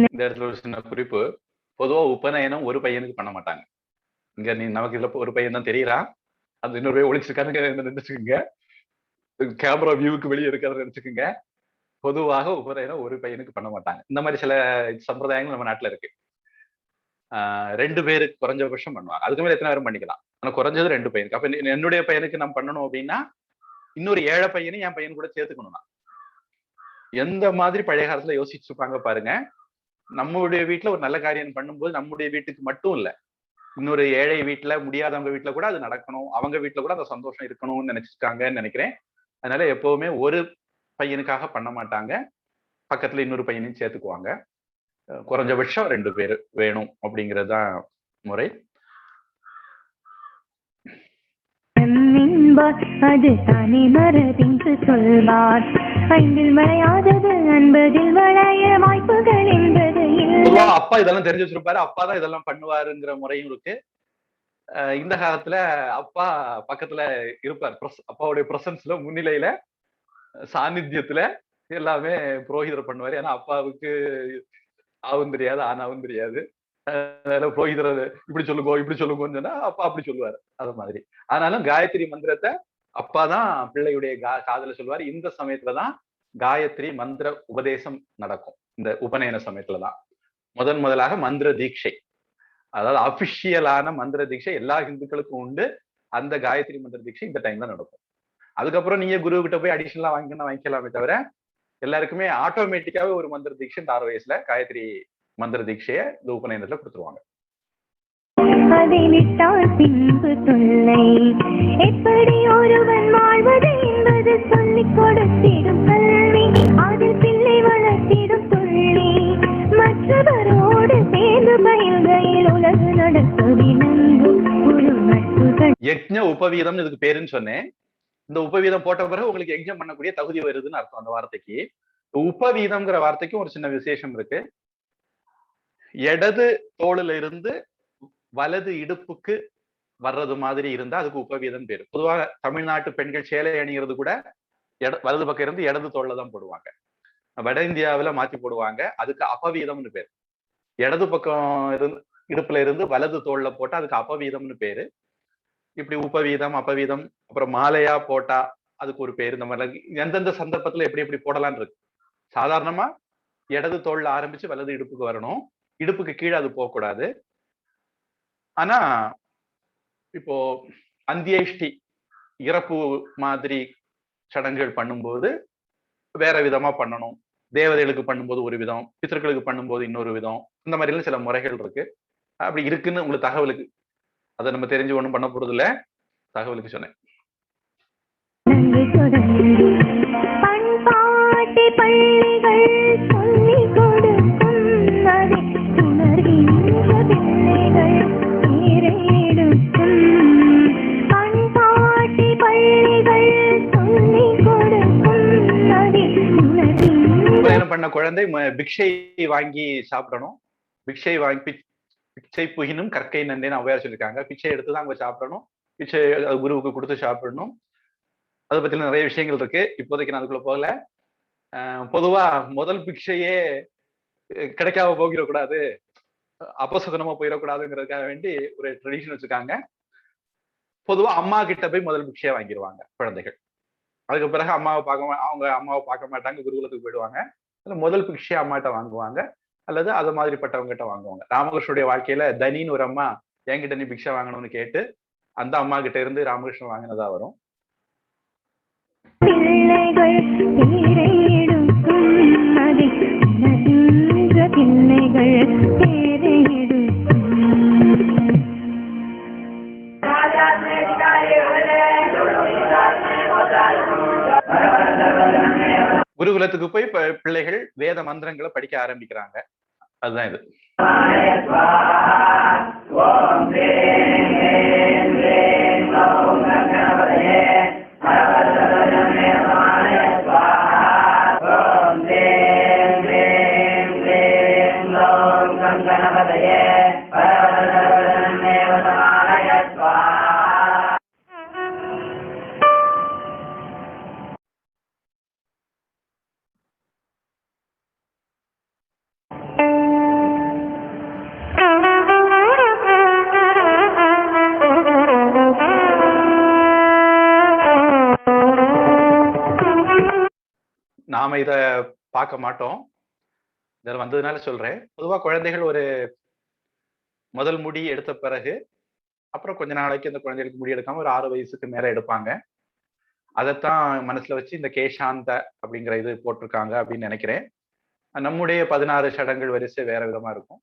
இந்த இடத்துல ஒரு சின்ன குறிப்பு. பொதுவா உபநயனம் ஒரு பையனுக்கு பண்ண மாட்டாங்க. இங்க நமக்கு இதுல ஒரு பையன் தான் தெரியறான், அது இன்னொரு பையன் ஒளிச்சிருக்கான்னு நினைச்சுக்கோங்க, கேமரா வியூவுக்கு வெளியே இருக்கிறத நினைச்சுக்கோங்க. பொதுவாக உபநயனம் ஒரு பையனுக்கு பண்ண மாட்டாங்க. இந்த மாதிரி சில சம்பிரதாயங்கள் நம்ம நாட்டுல இருக்கு. 2 பேருக்கு குறைஞ்சபட்சம் பண்ணுவாங்க. அதுக்கு மேல எத்தனை பேரும் பண்ணிக்கலாம், ஆனா குறைஞ்சது 2 பையனுக்கு. அப்ப என்னுடைய பையனுக்கு நான் பண்ணணும் அப்படின்னா இன்னொரு 7 பையனும் என் பையன் கூட சேர்த்துக்கணும். எந்த மாதிரி பழைய காலத்துல யோசிச்சு இருப்பாங்க பாருங்க. நம்மளுடைய வீட்டுல ஒரு நல்ல காரியம் பண்ணும்போது நம்முடைய வீட்டுக்கு மட்டும் இல்ல, இன்னொரு ஏழை வீட்டுல, முடியாதவங்க வீட்டுல கூட அது நடக்கணும், அவங்க வீட்டுல கூட அந்த சந்தோஷம் இருக்கணும்னு நினைச்சிருக்காங்கன்னு நினைக்கிறேன். அதனால எப்பவுமே ஒரு பையனுக்காக பண்ண மாட்டாங்க, பக்கத்துல இன்னொரு பையனையும் சேர்த்துக்குவாங்க. குறைஞ்சபட்சம் 2 பேர் வேணும் அப்படிங்கிறது தான் முறை. அது தானே மரபின்று சொல்வார், ஐந்தில் மறையாதது அன்பதில் வளைய வாய்ப்புகள் என்பது. அப்பா இதெல்லாம் தெரிஞ்சு வச்சிருப்பாரு, அப்பா தான் இதெல்லாம் பண்ணுவாருங்கிற முறையும் இருக்கு. இந்த காலத்துல அப்பா பக்கத்துல இருப்பார், அப்பாவுடைய பிரசன்ஸ்ல, முன்னிலையில, சாநித்தியத்துல எல்லாமே புரோகிதர் பண்ணுவாரு. ஏன்னா அப்பாவுக்கு ஆவும் தெரியாது, ஆனாவும் தெரியாது. புரோகிதர் இப்படி சொல்லுங்கன்னு சொன்னா அப்பா அப்படி சொல்லுவாரு, அது மாதிரி. ஆனாலும் காயத்ரி மந்திரத்தை அப்பாதான் பிள்ளையுடைய காதுல சொல்லுவாரு. இந்த சமயத்துலதான் காயத்ரி மந்திர உபதேசம் நடக்கும். இந்த உபநயன சமயத்துலதான் முதலாக மந்திர தீட்சை, அதாவது அபிஷியலான மந்திர தீட்சை எல்லா இந்துக்களுக்கும் உண்டு. அந்த காயத்ரி மந்திர தீட்சை இந்த டைம்ல நடக்கும். அதுக்கப்புறம் நீங்க குரு கிட்ட போய் அடிஷனலா வாங்கிக்கலாமே தவிர எல்லாருக்குமே ஆட்டோமேட்டிக்காவே ஒரு மந்திர தீட்சை 6 வயசுல காயத்ரி மந்திர தீட்சைய இந்த உபநயனத்துல கொடுத்துருவாங்க. அதை விட்டால் பின்பு தொல்லை, எப்படி ஒருவன் வாழ்வது என்பது சொல்லிக் கொடுத்திடும் கல்வி, அதில் பிள்ளை வளர்த்திடும் துள்ளி, மற்றவரோடு சேர்ந்து பயில்கையில் உலகு நடத்துவினங்கும் ஒரு நட்புகள். யஜ்ஞ உபவீதம் இதுக்கு பேருன்னு சொன்னேன். இந்த உபவீதம் போட்ட பிறகு உங்களுக்கு யஜ்ஞம் பண்ணக்கூடிய தகுதி வருதுன்னு அர்த்தம் அந்த வார்த்தைக்கு. உபவீதம்ங்கிற வார்த்தைக்கும் ஒரு சின்ன விசேஷம் இருக்கு. இடது தோளுல இருந்து வலது இடுப்புக்கு வர்றது மாதிரி இருந்தா அதுக்கு உபவீதம் பேரு. பொதுவாக தமிழ்நாட்டு பெண்கள் சேலை அணிகிறது கூட வலது பக்கம் இருந்து இடது தோல்ல தான் போடுவாங்க. வட இந்தியாவில மாத்தி போடுவாங்க, அதுக்கு அபவீதம்னு பேரு. இடது பக்கம் இருந்து இடுப்புல இருந்து வலது தோல்ல போட்டா அதுக்கு அபவீதம்னு பேரு. இப்படி உபவீதம், அபவீதம், அப்புறம் மாலையா போட்டா அதுக்கு ஒரு பேரு. இந்த மாதிரி எந்தெந்த சந்தர்ப்பத்துல எப்படி எப்படி போடலான்னு இருக்கு. சாதாரணமா இடது தோல்ல ஆரம்பிச்சு வலது இடுப்புக்கு வரணும், இடுப்புக்கு கீழே அது போகக்கூடாது. ஆனா இப்போ அந்தியேஷ்டி இறப்பு மாதிரி சடங்குகள் பண்ணும்போது வேற விதமா பண்ணணும். தேவதைகளுக்கு பண்ணும்போது ஒரு விதம், பித்தர்களுக்கு பண்ணும்போது இன்னொரு விதம், இந்த மாதிரி எல்லாம் சில முறைகள் இருக்கு. அப்படி இருக்குன்னு உங்களுக்கு தகவலுக்கு, அதை நம்ம தெரிஞ்சு ஒண்ணும் பண்ண போறது இல்ல, தகவலுக்கு சொன்னேன். பண்பாட்டு பள்ளிகள் சொல்லிக் கொடுக்கும், அதை உணர்கின்ற பிள்ளைகள் பண்பாட்டு பள்ளிகள் சொல்லிக் கொடுக்கும், அதை உபநயனம் பண்ண குழந்தை பிக்ஷை வாங்கி சாப்பிடணும். பிச்சை புகினும் கற்கை நந்தேன்னு ஔவையார் சொல்லியிருக்காங்க. பிச்சை எடுத்துதான் அவங்க சாப்பிடணும், பிச்சை குருவுக்கு கொடுத்து சாப்பிடணும். அதை பத்தி நிறைய விஷயங்கள் இருக்கு, இப்போதைக்கு நான் அதுக்குள்ள போகல. பொதுவா முதல் பிக்ஷையே கிடைக்காம போகிடக்கூடாது, அபசகுனமா போயிடக்கூடாதுங்கிறதுக்காக வேண்டி ஒரு ட்ரெடிஷன் வச்சிருக்காங்க. பொதுவா அம்மா கிட்ட போய் முதல் பிக்ஷையை வாங்கிடுவாங்க குழந்தைகள். அதுக்கு பிறகு அம்மாவை பார்க்க மாட்டாங்க, குருகுலத்துக்கு போயிடுவாங்க. முதல் பிக்ஷையை அம்மாட்ட வாங்குவாங்க, அல்லது அது மாதிரிப்பட்டவங்க கிட்ட வாங்குவாங்க. ராமகிருஷ்ணனுடைய வாழ்க்கையில தனின்னு ஒரு அம்மா என்கிட்ட நீ பிக்ஷை வாங்கணும்னு கேட்டு அந்த அம்மா கிட்ட இருந்து ராமகிருஷ்ணன் வாங்கினதா வரும். பிள்ளைகள் குருகுலத்துக்கு போய் பிள்ளைகள் வேத மந்திரங்களை படிக்க ஆரம்பிக்கிறாங்க. அதுதான் இது. நாம இத பார்க்க மாட்டோம், இதில் வந்ததுனால சொல்றேன். பொதுவா குழந்தைகள் ஒரு முதல் முடி எடுத்த பிறகு அப்புறம் கொஞ்ச நாளைக்கு அந்த குழந்தைகளுக்கு முடி எடுக்காம ஒரு 6 வயசுக்கு மேல எடுப்பாங்க. அதைத்தான் மனசுல வச்சு இந்த கேஷாந்த அப்படிங்கிற இது போட்டிருக்காங்க அப்படின்னு நினைக்கிறேன். நம்முடைய 16 சடங்கள் வரிசை வேற விதமா இருக்கும்.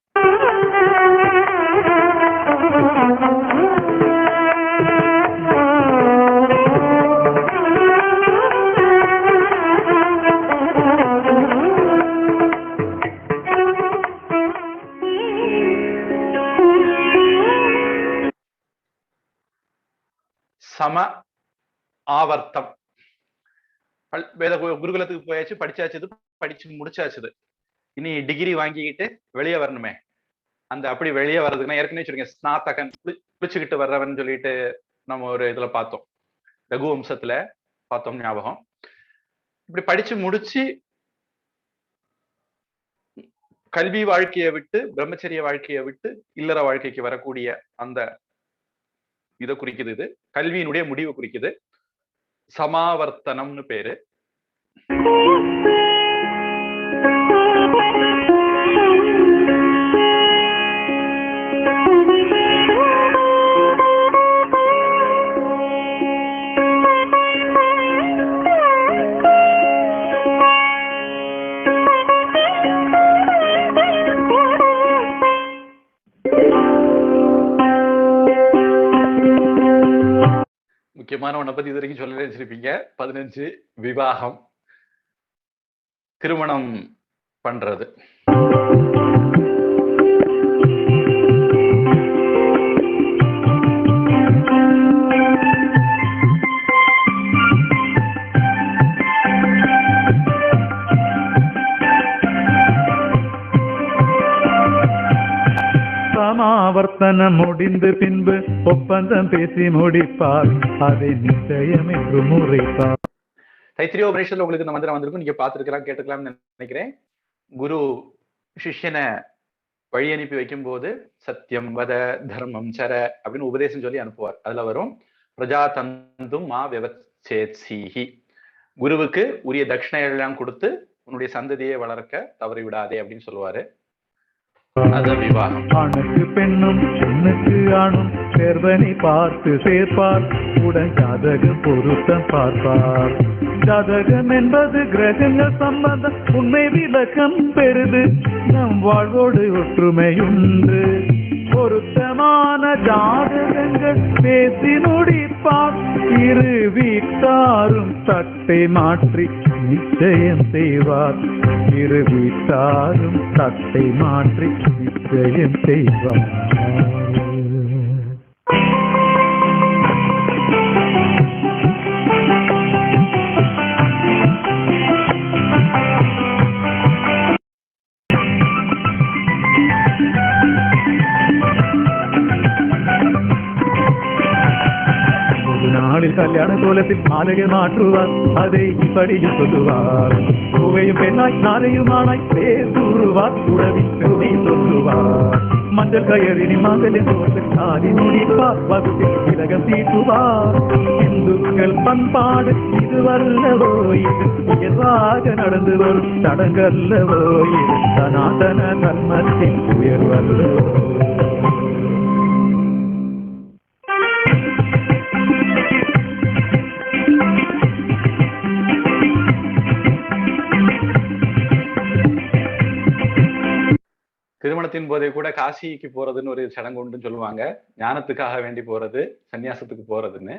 சம ஆவர்த்தம். வேத குருகுலத்துக்கு போயாச்சு, படிச்சாச்சு, படிச்சு முடிச்சாச்சு. இனி டிகிரி வாங்கிக்கிட்டு வெளியே வரணுமே. அந்த அப்படி வெளியே வர்றதுக்குன்னா ஏற்கனவே சொல்லுங்க, ஸ்நாத்தகன் குளிச்சுக்கிட்டு வர்றவன் சொல்லிட்டு நம்ம ஒரு இதுல பார்த்தோம், ரகுவம்சத்துல பார்த்தோம், ஞாபகம். இப்படி படிச்சு முடிச்சு கல்வி வாழ்க்கையை விட்டு பிரம்மச்சரிய வாழ்க்கையை விட்டு இல்லற வாழ்க்கைக்கு வரக்கூடிய அந்த இதை குறிக்குது. இது கல்வியினுடைய முடிவு குறிக்குது. சமாவர்த்தனம்னு பேரு. முக்கியமான ஒன்றை பத்தி இது வரைக்கும் சொல்ல வச்சிருப்பீங்க. 15 விவாகம், திருமணம் பண்றது. சமாவர்த்தனம் முடிந்து பின்பு ஒப்பந்தம் பேசி முடிப்பார், அதை நிச்சயம் என்று முறைப்பார். தைத்திரிய உபநிஷத்துல உங்களுக்கு இந்த மந்திரம் வந்திருக்கும், நீங்க பார்த்துருக்கலாம், கேட்டுக்கலாம்னு நினைக்கிறேன். குரு சிஷ்யனை வழி அனுப்பி வைக்கும் போது சத்தியம் வத தர்மம் சர அப்படின்னு உபதேசம் சொல்லி அனுப்புவார். அதுல வரும் பிரஜா தந்தும் மா விவச்சேத்ஸீஹி, குருவுக்கு உரிய தட்சிணைகள் எல்லாம் கொடுத்து உன்னுடைய சந்ததியை வளர்க்க தவறி விடாதே அப்படின்னு சொல்லுவாரு. அது விவாகம். ஆணுக்கு பெண்ணும் பெண்ணுக்கு ஆணும் சேர்வனை பார்த்து சேர்ப்பார், உடன் ஜாதகம் பொருத்தம் பார்ப்பார். ஜாதகம் என்பது கிரகங்கள் சம்பந்தம், உண்மை விளக்கம் பெறுது, நம் வாழ்வோடு ஒற்றுமையுண்டு. பொருத்தமான ஜாதகங்கள் பேசி முடிப்பார், இரு வீட்டாரும் தட்டை மாற்றி நிச்சயம் செய்வார், இரு வீட்டாரும் தட்டை மாற்றி நிச்சயம் செய்வார். நாளில் கல்யாண கோலத்தில் மாலையை மாற்றுவார், அதை இப்படியும் சொல்லுவார். பூவையும் பெண்ணாய் நாளையும் ஆனாய் பேசுவார், உடவி பெருமை சொல்லுவார். மஞ்சள் கயறினி மகளின் ஆதி முடிப்பார், வகுப்பில் திலகம் தீட்டுவார். இந்துக்கள் பண்பாடு இது வல்லவோ, இது உயர்வாக நடந்து வரும் சடங்கல்லவோ, இது சனாதன தர்மத்தின் உயர்வல்லவோ. திருமணத்தின் போதே கூட காசிக்கு போறதுன்னு ஒரு சடங்கு உண்டுன்னு சொல்லுவாங்க. ஞானத்துக்காக வேண்டி போறது, சன்னியாசத்துக்கு போறதுன்னு.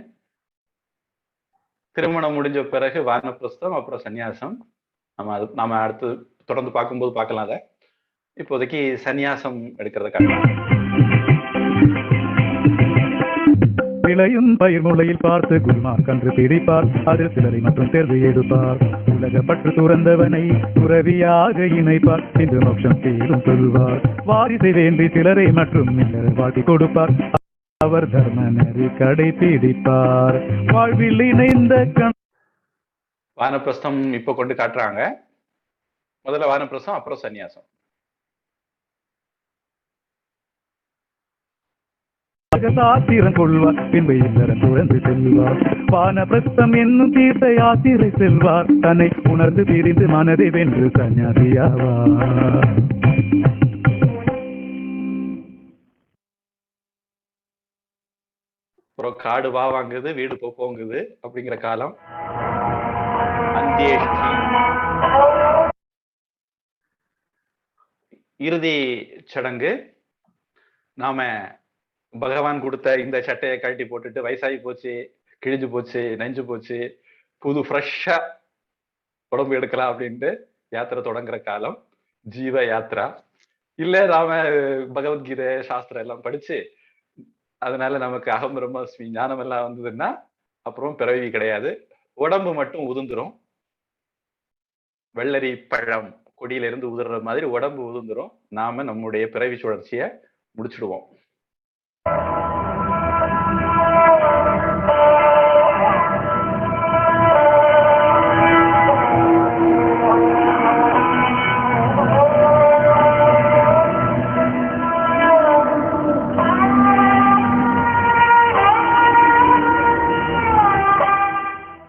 திருமணம் முடிஞ்ச பிறகு வானப்பிரஸ்தம், அப்புறம் சந்நியாசம். நாம அடுத்து தொடர்ந்து பார்க்கும்போது பார்க்கலாம். அதை இப்போதைக்கு சந்நியாசம் எடுக்கிறத காட்டலாம். விளையும் பயிர் முளையில் பார்த்து குருமார் கன்று பிடிப்பார், அதில் சிலரை மற்றும் தேர்வு எடுப்பார். உலக பற்று துறந்தவனை துறவியாக இணைப்பார், இன்று மோட்சம் தேடும் சொல்வார். வாரிசை வேண்டி சிலரை மற்றும் இல்லற வாட்டி கொடுப்பார், அவர் தர்ம நெறி கடைபிடிப்பார். வாழ்வில் இணைந்த வானப்பிரஸ்தம் இப்ப கொண்டு காட்டுறாங்க. முதல்ல வானப்பிரஸ்தம், அப்புறம் சந்நியாசம். சாத்திரம் கொள்வார், பின்பு இல்லறம் துறந்து செல்வார். வானப்பிரஸ்தம் என்னும் தீர்த்த யாத்திரை செல்வார், தன்னை உணர்ந்து பிரிந்து மனதை வென்று சந்நியாசியாவார். அப்புறம் காடு வா வாங்குது, வீடு போங்குது அப்படிங்கிற காலம். அந்தியேஷ்டி, இறுதி சடங்கு. நாம பகவான் கொடுத்த இந்த சட்டையை கழட்டி போட்டுட்டு, வயசாகி போச்சு, கிழிஞ்சு போச்சு, நெஞ்சு போச்சு, புது ஃப்ரெஷ்ஷா உடம்பு எடுக்கலாம் அப்படின்ட்டு யாத்திரை தொடங்குற காலம் ஜீவ யாத்திரா. இல்ல நாம பகவத்கீதை சாஸ்திரம் எல்லாம் படிச்சு அதனால நமக்கு அகம் பிரம்மஸ்மி ஞானம் எல்லாம் வந்ததுன்னா அப்புறம் பிறவி கிடையாது, உடம்பு மட்டும் உதிர்ந்துரும். வெள்ளரி பழம் கொடியில இருந்து உதிர்ற மாதிரி உடம்பு உதிர்ந்துரும். நாம நம்முடைய பிறவி சுழற்சியை முடிச்சிடுவோம்.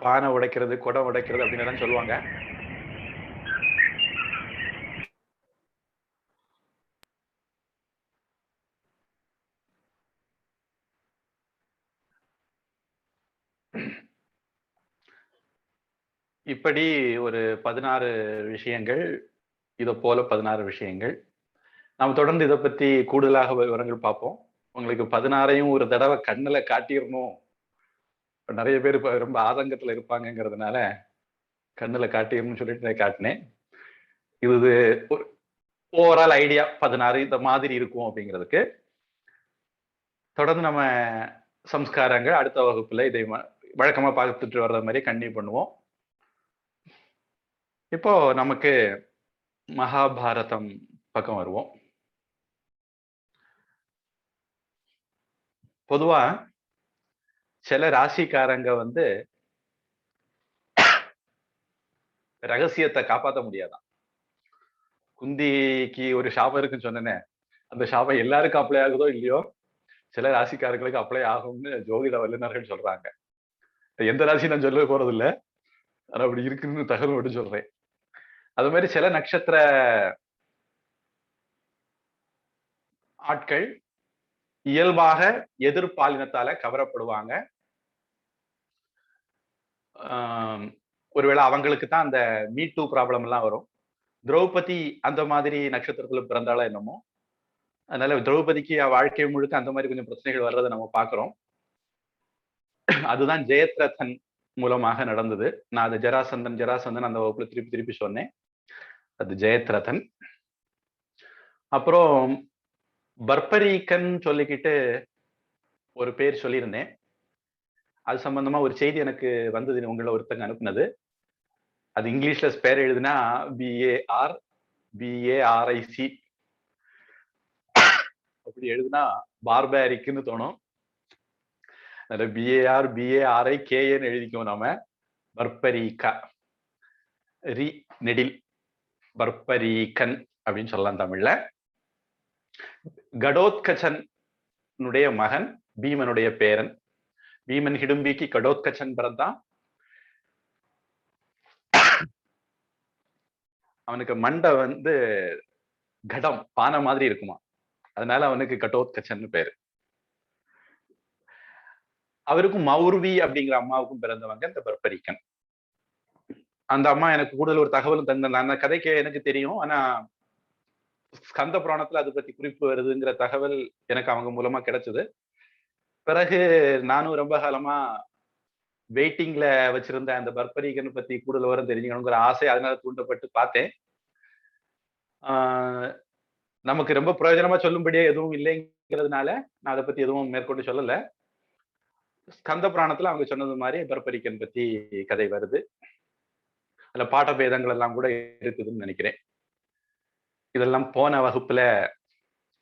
பானை உடைக்கிறது, குடம் உடைக்கிறது அப்படின்னு எல்லாம் சொல்லுவாங்க. இப்படி ஒரு 16 விஷயங்கள், இதை போல 16 விஷயங்கள். நாம் தொடர்ந்து இதை பத்தி கூடுதலாக விவரங்கள் பார்ப்போம். உங்களுக்கு 16ஐயும் ஒரு தடவை கண்ணுல காட்டிடணும், நிறைய பேர் இப்ப ரொம்ப ஆதங்கத்துல இருப்பாங்கிறதுனால கண்ணுல காட்டிடணும்னு சொல்லிட்டு காட்டினேன். இது ஓவரால் ஐடியா 16 இந்த மாதிரி இருக்கும் அப்படிங்கிறதுக்கு. தொடர்ந்து நம்ம சம்ஸ்காரங்கள் அடுத்த வகுப்புல இதை வழக்கமா பார்த்துட்டு வர்ற மாதிரி கண்டினியூ பண்ணுவோம். இப்போ நமக்கு மகாபாரதம் பக்கம் வருவோம். பொதுவா சில ராசிக்காரங்க ரகசியத்தை காப்பாற்ற முடியாதான். குந்திக்கு ஒரு சாபம் இருக்குன்னு சொன்னேனே, அந்த சாபம் எல்லாருக்கும் அப்ளை ஆகுதோ இல்லையோ, சில ராசிக்காரர்களுக்கு அப்ளை ஆகும்னு ஜோதிட வல்லுநர்கள் சொல்றாங்க. எந்த ராசி நான் சொல்ல போறது இல்லை, ஆனா அப்படி இருக்குன்னு தகவல் மட்டும் சொல்றேன். அது மாதிரி சில நட்சத்திர ஆட்கள் இயல்பாக எதிர்பாலினத்தால கவரப்படுவாங்க. ஒருவேளை அவங்களுக்கு தான் அந்த மீ டூ ப்ராப்ளம் எல்லாம் வரும். திரௌபதி அந்த மாதிரி நட்சத்திரத்துல பிறந்தாலும் என்னமோ, அதனால திரௌபதிக்கு வாழ்க்கை முழுக்க அந்த மாதிரி கொஞ்சம் பிரச்சனைகள் வர்றதை நம்ம பார்க்கிறோம். அதுதான் ஜெயத்ரதன் மூலமாக நடந்தது. நான் அது ஜராசந்தன் அந்த வகுப்புல திருப்பி சொன்னேன். அது ஜெயத்ரதன். அப்புறம் பர்பரீக்கன் சொல்லிக்கிட்டு ஒரு பேர் சொல்லியிருந்தேன். அது சம்பந்தமா ஒரு செய்தி எனக்கு வந்தது, உங்களை ஒருத்தங்க அனுப்புனது. அது இங்கிலீஷ்ல ஸ்பேர் எழுதுனா BARBARIC அப்படி எழுதுனா பார்பாரிக்னு தோணும். BARBARIKன்னு எழுதிக்குவோம் நாம. பர்பரீகா, ரி நெடில், பர்பரீகன் அப்படின்னு சொல்லலாம் தமிழ்ல. கடோத்கச்சனுடைய மகன், பீமனுடைய பேரன். பீமன் ஹிடும்பிக்கு கடோத்கச்சன் பிறந்தான். அவனுக்கு மண்டை கடம் பானை மாதிரி இருக்குமா, அதனால அவனுக்கு கடோத்கச்சன் பேரு. அவருக்கும் மௌர்வி அப்படிங்கிற அம்மாவுக்கும் பிறந்தவங்க இந்த பர்பரீக்கன். அந்த அம்மா எனக்கு கூடுதல் ஒரு தகவலும் தந்தாங்க. அந்த கதைக்கு எனக்கு தெரியும், ஆனா ஸ்கந்த புராணத்துல அதை பத்தி குறிப்பு வருதுங்கிற தகவல் எனக்கு அவங்க மூலமா கிடைச்சது. பிறகு நானும் ரொம்ப காலமா வெயிட்டிங்ல வச்சிருந்த அந்த பர்பரீகன் பத்தி கூடுதல் வரும் தெரிஞ்சுக்கணுங்கிற ஆசை அதனால தூண்டப்பட்டு பார்த்தேன். நமக்கு ரொம்ப பிரயோஜனமா சொல்லும்படியே எதுவும் இல்லைங்கிறதுனால நான் அதை பத்தி எதுவும் மேற்கொண்டு சொல்லல. ஸ்கந்த புராணத்துல அவங்க சொன்னது மாதிரி பர்பரிக்கன் பத்தி கதை வருது. அதுல பாட்ட பேதங்கள் எல்லாம் கூட இருக்குதுன்னு நினைக்கிறேன். இதெல்லாம் போன வகுப்புல